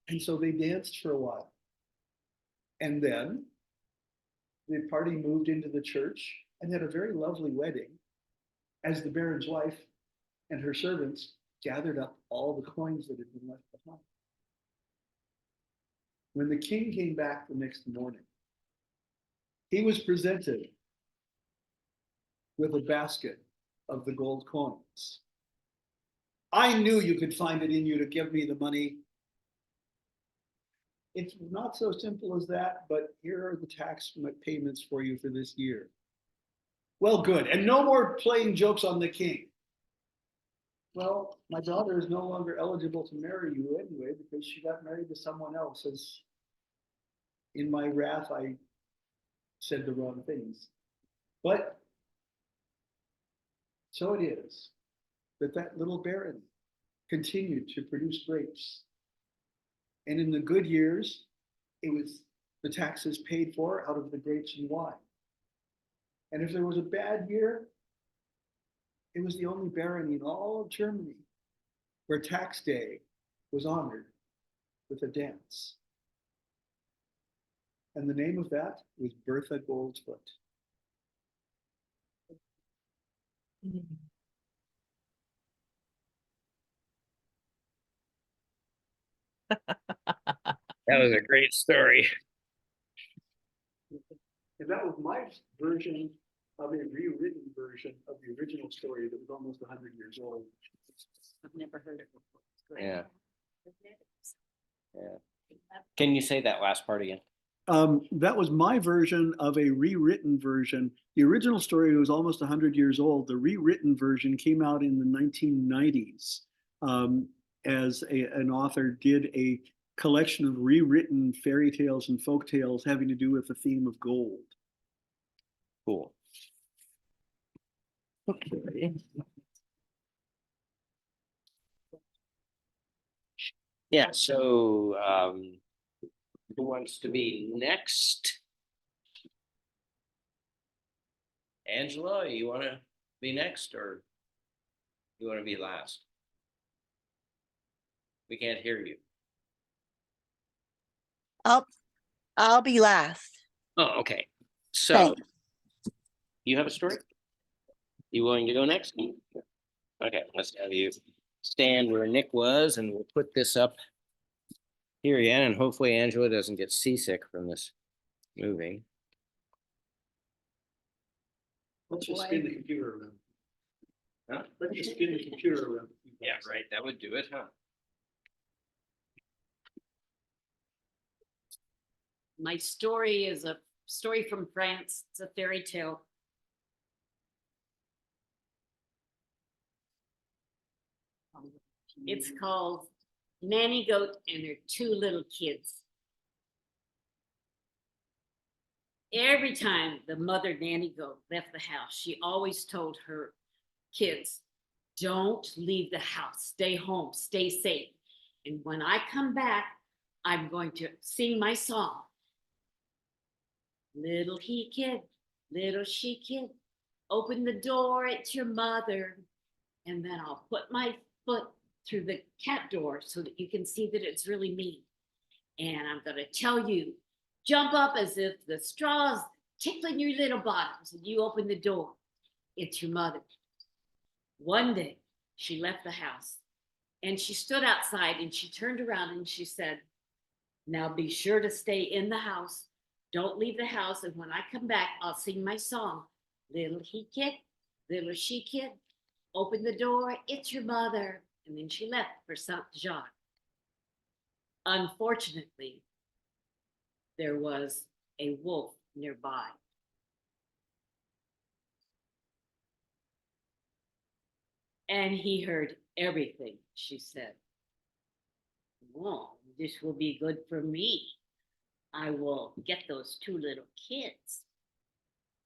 And so they danced for a while. And then the party moved into the church and had a very lovely wedding as the baron's wife and her servants gathered up all the coins that had been left behind. When the king came back the next morning, he was presented with a basket of the gold coins. I knew you could find it in you to give me the money. It's not so simple as that, but here are the tax payments for you for this year. Well, good. And no more playing jokes on the king. Well, my daughter is no longer eligible to marry you anyway because she got married to someone else. As in my wrath, I said the wrong things. But so it is that that little baron continued to produce grapes. And in the good years, it was the taxes paid for out of the grapes and wine. And if there was a bad year, it was the only barony in all of Germany where tax day was honored with a dance. And the name of that was Bertha Goldfoot. That was a great story. And that was my version of a rewritten version of the original story that was almost 100 years old. I've never heard it before. It's great. Yeah. Can you say that last part again? That was my version of a rewritten version. The original story was almost 100 years old. The rewritten version came out in the 1990s as an author did a collection of rewritten fairy tales and folk tales having to do with the theme of gold. Cool. Okay. Yeah, so who wants to be next? Angela, you want to be next or you want to be last? We can't hear you. I'll be last. Oh, okay. So Thanks. you have a story? You willing to go next? Okay, let's have you stand where Nick was and we'll put this up here again and hopefully Angela doesn't get seasick from this moving. Let's just spin the computer around. Huh? Let's just spin the computer around. Yeah, right. That would do it, huh? My story is a story from France. It's a fairy tale. It's called Nanny Goat and Her Two Little Kids. Every time the mother nanny goat left the house, she always told her kids, don't leave the house, stay home, stay safe. And when I come back, I'm going to sing my song. Little he kid, little she kid, open the door, it's your mother. And then I'll put my foot through the cat door so that you can see that it's really me. And I'm going to tell you, jump up as if the straw's tickling your little bottoms and you open the door. It's your mother. One day, she left the house and she stood outside and she turned around and she said, now be sure to stay in the house. Don't leave the house. And when I come back, I'll sing my song. Little he kid, little she kid, open the door, it's your mother. And then she left for Saint-Jean. Unfortunately, there was a wolf nearby. And he heard everything she said. Oh, this will be good for me. I will get those two little kids.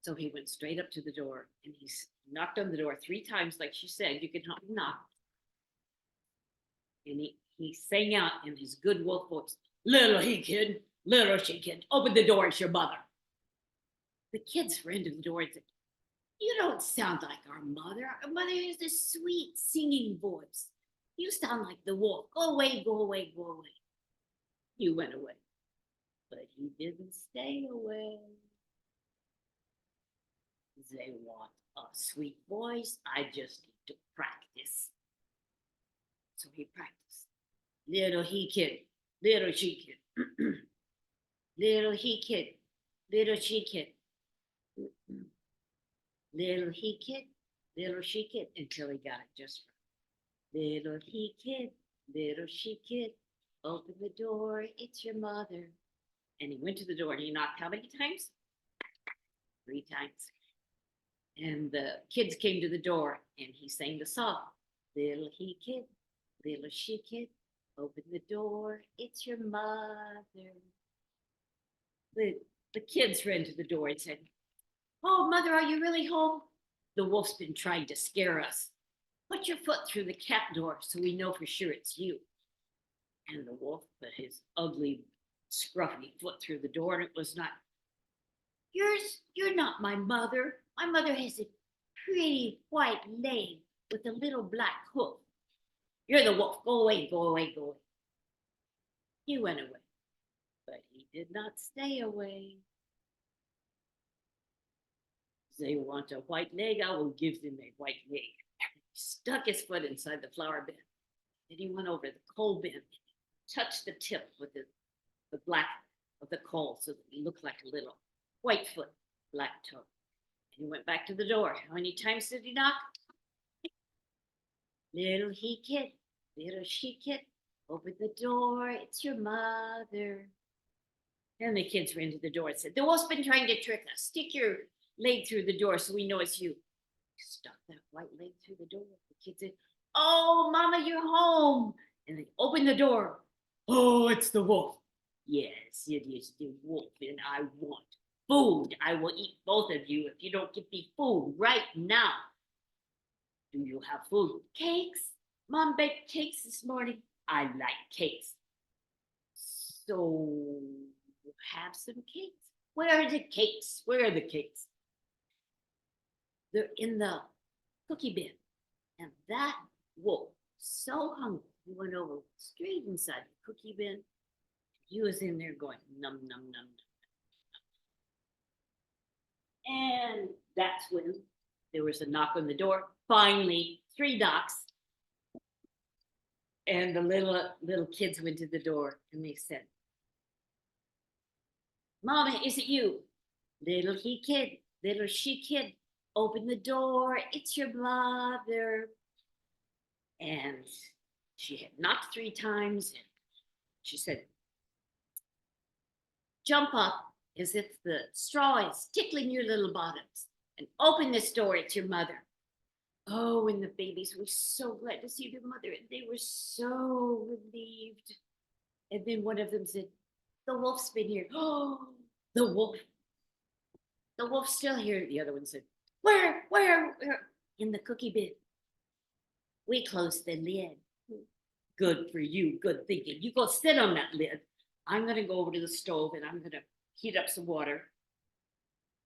So he went straight up to the door and he knocked on the door 3 times, like she said, you can knock. And he sang out in his good wolf voice, little he kid, little she kid, open the door, it's your mother. The kids ran to the door and said, you don't sound like our mother. Our mother has this sweet singing voice. You sound like the wolf. Go away, go away, go away. He went away, but he didn't stay away. They want a sweet voice. I just need to practice. So he practiced. Little he kid, little she kid. Little he kid, little she kid. Little he kid, little she kid, until he got it just right. Little he kid, little she kid, open the door, it's your mother. And he went to the door and he knocked how many times? 3 times. And the kids came to the door and he sang the song. Little he kid, little she kid, open the door, it's your mother. The kids ran to the door and said, "Oh, mother, are you really home? The wolf's been trying to scare us. Put your foot through the cat door so we know for sure it's you." And the wolf put his ugly, scruffy foot through the door, and it was not. You're not my mother. My mother has a pretty white leg with a little black hoof. You're the wolf. Go away, go away, go away. He went away, but he did not stay away. They want a white leg, I will give them a white leg. He stuck his foot inside the flower bin. Then he went over the coal bin, touched the tip with the black of the coal so that he looked like a little white foot, black toe. And he went back to the door. How many times did he knock? Little he kid, little she kid, open the door, it's your mother. And the kids ran to the door and said, "The wolf's been trying to trick us. Stick your leg through the door so we know it's you." He stuck that white leg through the door. The kid said, "Oh, Mama, you're home." And they opened the door. "Oh, it's the wolf." "Yes, it is the wolf, and I want food. I will eat both of you if you don't give me food right now." "Do you have food?" "Cakes. Mom baked cakes this morning." "I like cakes." "So have some cakes." "Where are the cakes? Where are the cakes?" "They're in the cookie bin." And that wolf, so hungry, he went over straight inside the cookie bin. He was in there going num, num, num, num. And that's when there was a knock on the door. Finally, 3 knocks. And the little kids went to the door and they said, "Mama, is it you?" "Little he kid, little she kid, open the door, it's your mother." And she had knocked 3 times and she said, "Jump up as if the straw is tickling your little bottoms and open this door, it's your mother." Oh, and the babies were so glad to see their mother and they were so relieved. And then one of them said, "The wolf's been here." "Oh, the wolf. The wolf's still here." The other one said, Where? "In the cookie bin. We closed the lid." "Good for you, good thinking. You go sit on that lid. I'm gonna go over to the stove and I'm gonna heat up some water."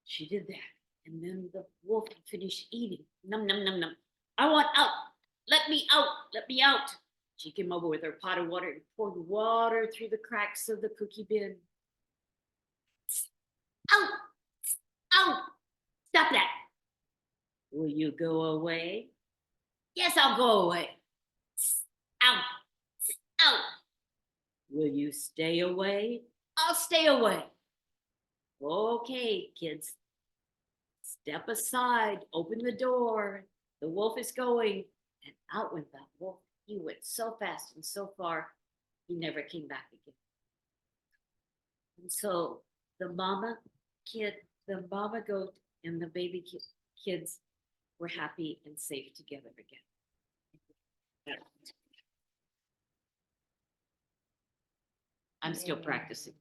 She did that. And then the wolf finished eating. Num, num, num, num. "I want out. Let me out. Let me out." She came over with her pot of water and poured water through the cracks of the cookie bin. "Out. Out. Stop that. Will you go away?" "Yes, I'll go away." "Out. Out. Will you stay away?" "I'll stay away." "Okay, kids. Step aside, open the door. The wolf is going." And out went that wolf. He went so fast and so far, he never came back again. And so the mama goat and the baby kids were happy and safe together again. I'm still practicing.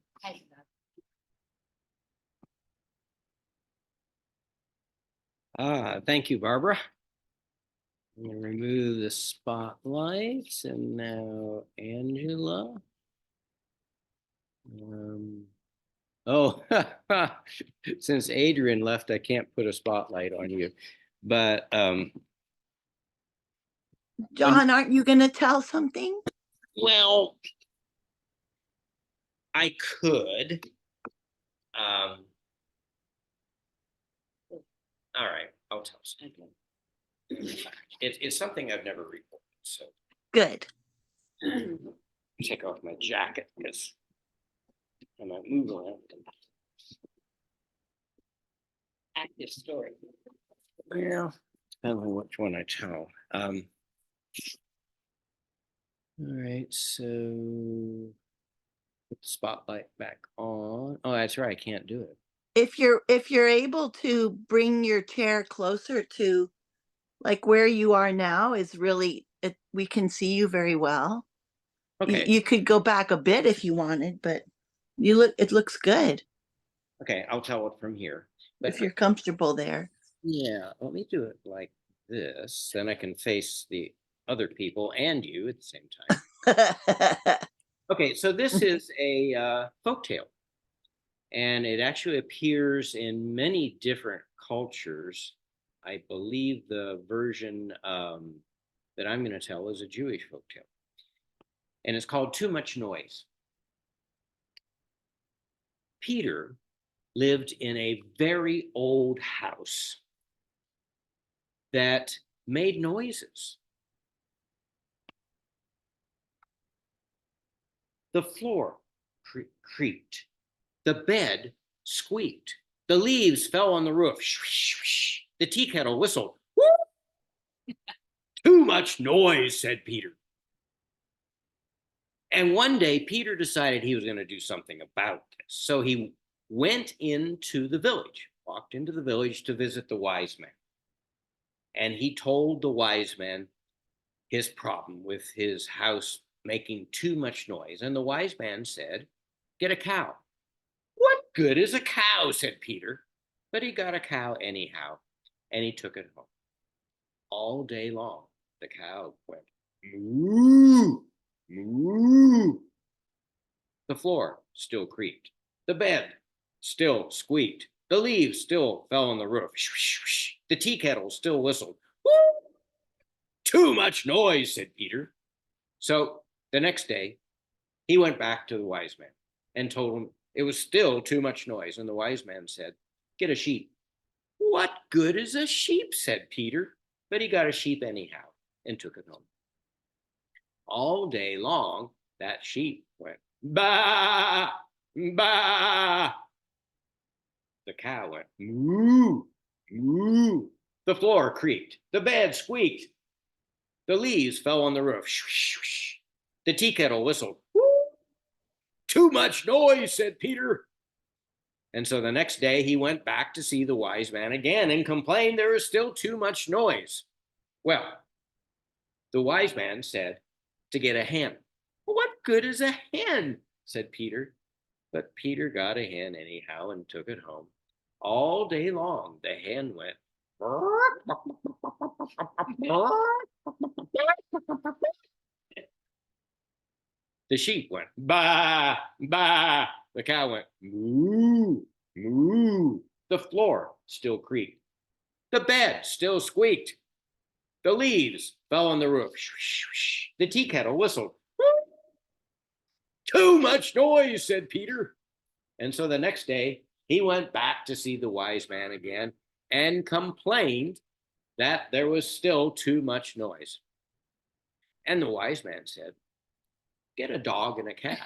Thank you, Barbara. I'm gonna remove the spotlights and now Angela. Oh, since Adrian left, I can't put a spotlight on you, but John, aren't you going to tell something? well, I could. All right, I'll tell something. It's something I've never reported, so. Good. Take off my jacket because I might move around. Active story. Well, depends on which one I tell. All right, so put the spotlight back on. Oh, that's right, I can't do it. If you're able to bring your chair closer to like where you are now is really we can see you very well. Okay, You could go back a bit if you wanted, but it looks good okay, I'll tell it from here. But if you're comfortable there. yeah, let me do it like this. Then I can face the other people and you at the same time. Okay, so this is a folktale, and it actually appears in many different cultures. I believe the version that I'm going to tell is a Jewish folktale, and it's called Too Much Noise. Peter lived in a very old house that made noises. The floor creaked. The bed squeaked. The leaves fell on the roof. The tea kettle whistled. Too much noise, said Peter. And one day, Peter decided he was going to do something about this. So he went into the village, walked into the village to visit the wise man. And he told the wise man his problem with his house making too much noise. And the wise man said, get a cow. What good is a cow, said Peter. But he got a cow anyhow, and he took it home. All day long, the cow went, moo, moo. The floor still creaked. The bed still squeaked. The leaves still fell on the roof. The tea kettle still whistled. Woo! Too much noise, said Peter. So the next day, he went back to the wise man and told him it was still too much noise. And the wise man said, get a sheep. What good is a sheep, said Peter. But he got a sheep anyhow and took it home. All day long, that sheep went, bah, bah. The cow went, moo, moo. The floor creaked. The bed squeaked. The leaves fell on the roof. The tea kettle whistled. Woo! Too much noise, said Peter. And so the next day he went back to see the wise man again and complained there was still too much noise. Well, the wise man said to get a hen. What good is a hen, said Peter. But Peter got a hen anyhow and took it home. All day long the hen went, the sheep went, bah, bah. The cow went, moo, moo. The floor still creaked. The bed still squeaked. The leaves fell on the roof. The tea kettle whistled. Too much noise, said Peter. And so the next day, he went back to see the wise man again and complained that there was still too much noise. And the wise man said, get a dog and a cat.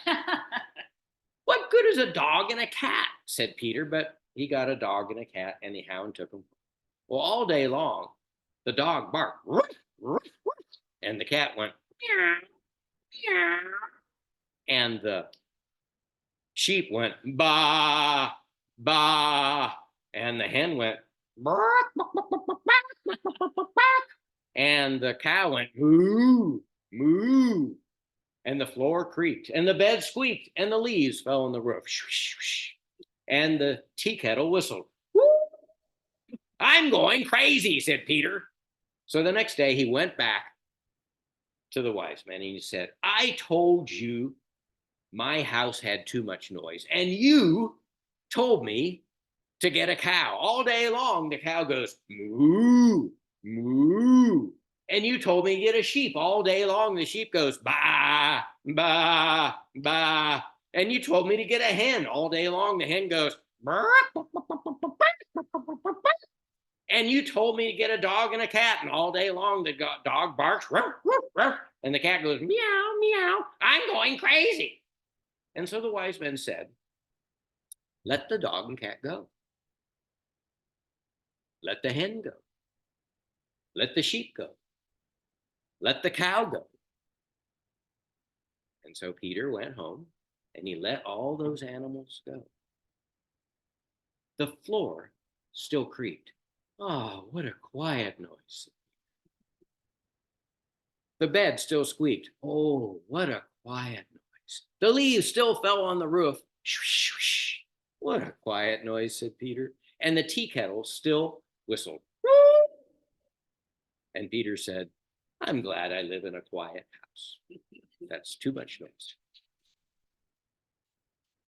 What good is a dog and a cat, said Peter, but he got a dog and a cat anyhow and took them. Well, all day long, the dog barked, ruff, ruff, ruff, and the cat went, meow, meow. And the sheep went, bah, bah, and the hen went, and the cow went, moo, moo, and the floor creaked, and the bed squeaked, and the leaves fell on the roof, and the tea kettle whistled. I'm going crazy, said Peter. So the next day he went back to the wise man and he said, I told you my house had too much noise, and you told me to get a cow. All day long, the cow goes, moo, moo. And you told me to get a sheep. All day long, the sheep goes, bah, bah, bah. And you told me to get a hen. All day long, the hen goes, bah, bah, bah, bah, bah, bah, bah, bah, bah, bah. And you told me to get a dog and a cat, and all day long the dog barks, ruff, ruff, ruff, And the cat goes, meow, meow, I'm going crazy. And so the wise men said, let the dog and cat go. Let the hen go. Let the sheep go. Let the cow go. And so Peter went home and he let all those animals go. The floor still creaked. Oh, what a quiet noise. The bed still squeaked. Oh, what a quiet noise. The leaves still fell on the roof. Shh, shh, shh. What a quiet noise, said Peter. And the tea kettle still whistled. And Peter said, I'm glad I live in a quiet house. That's too much noise.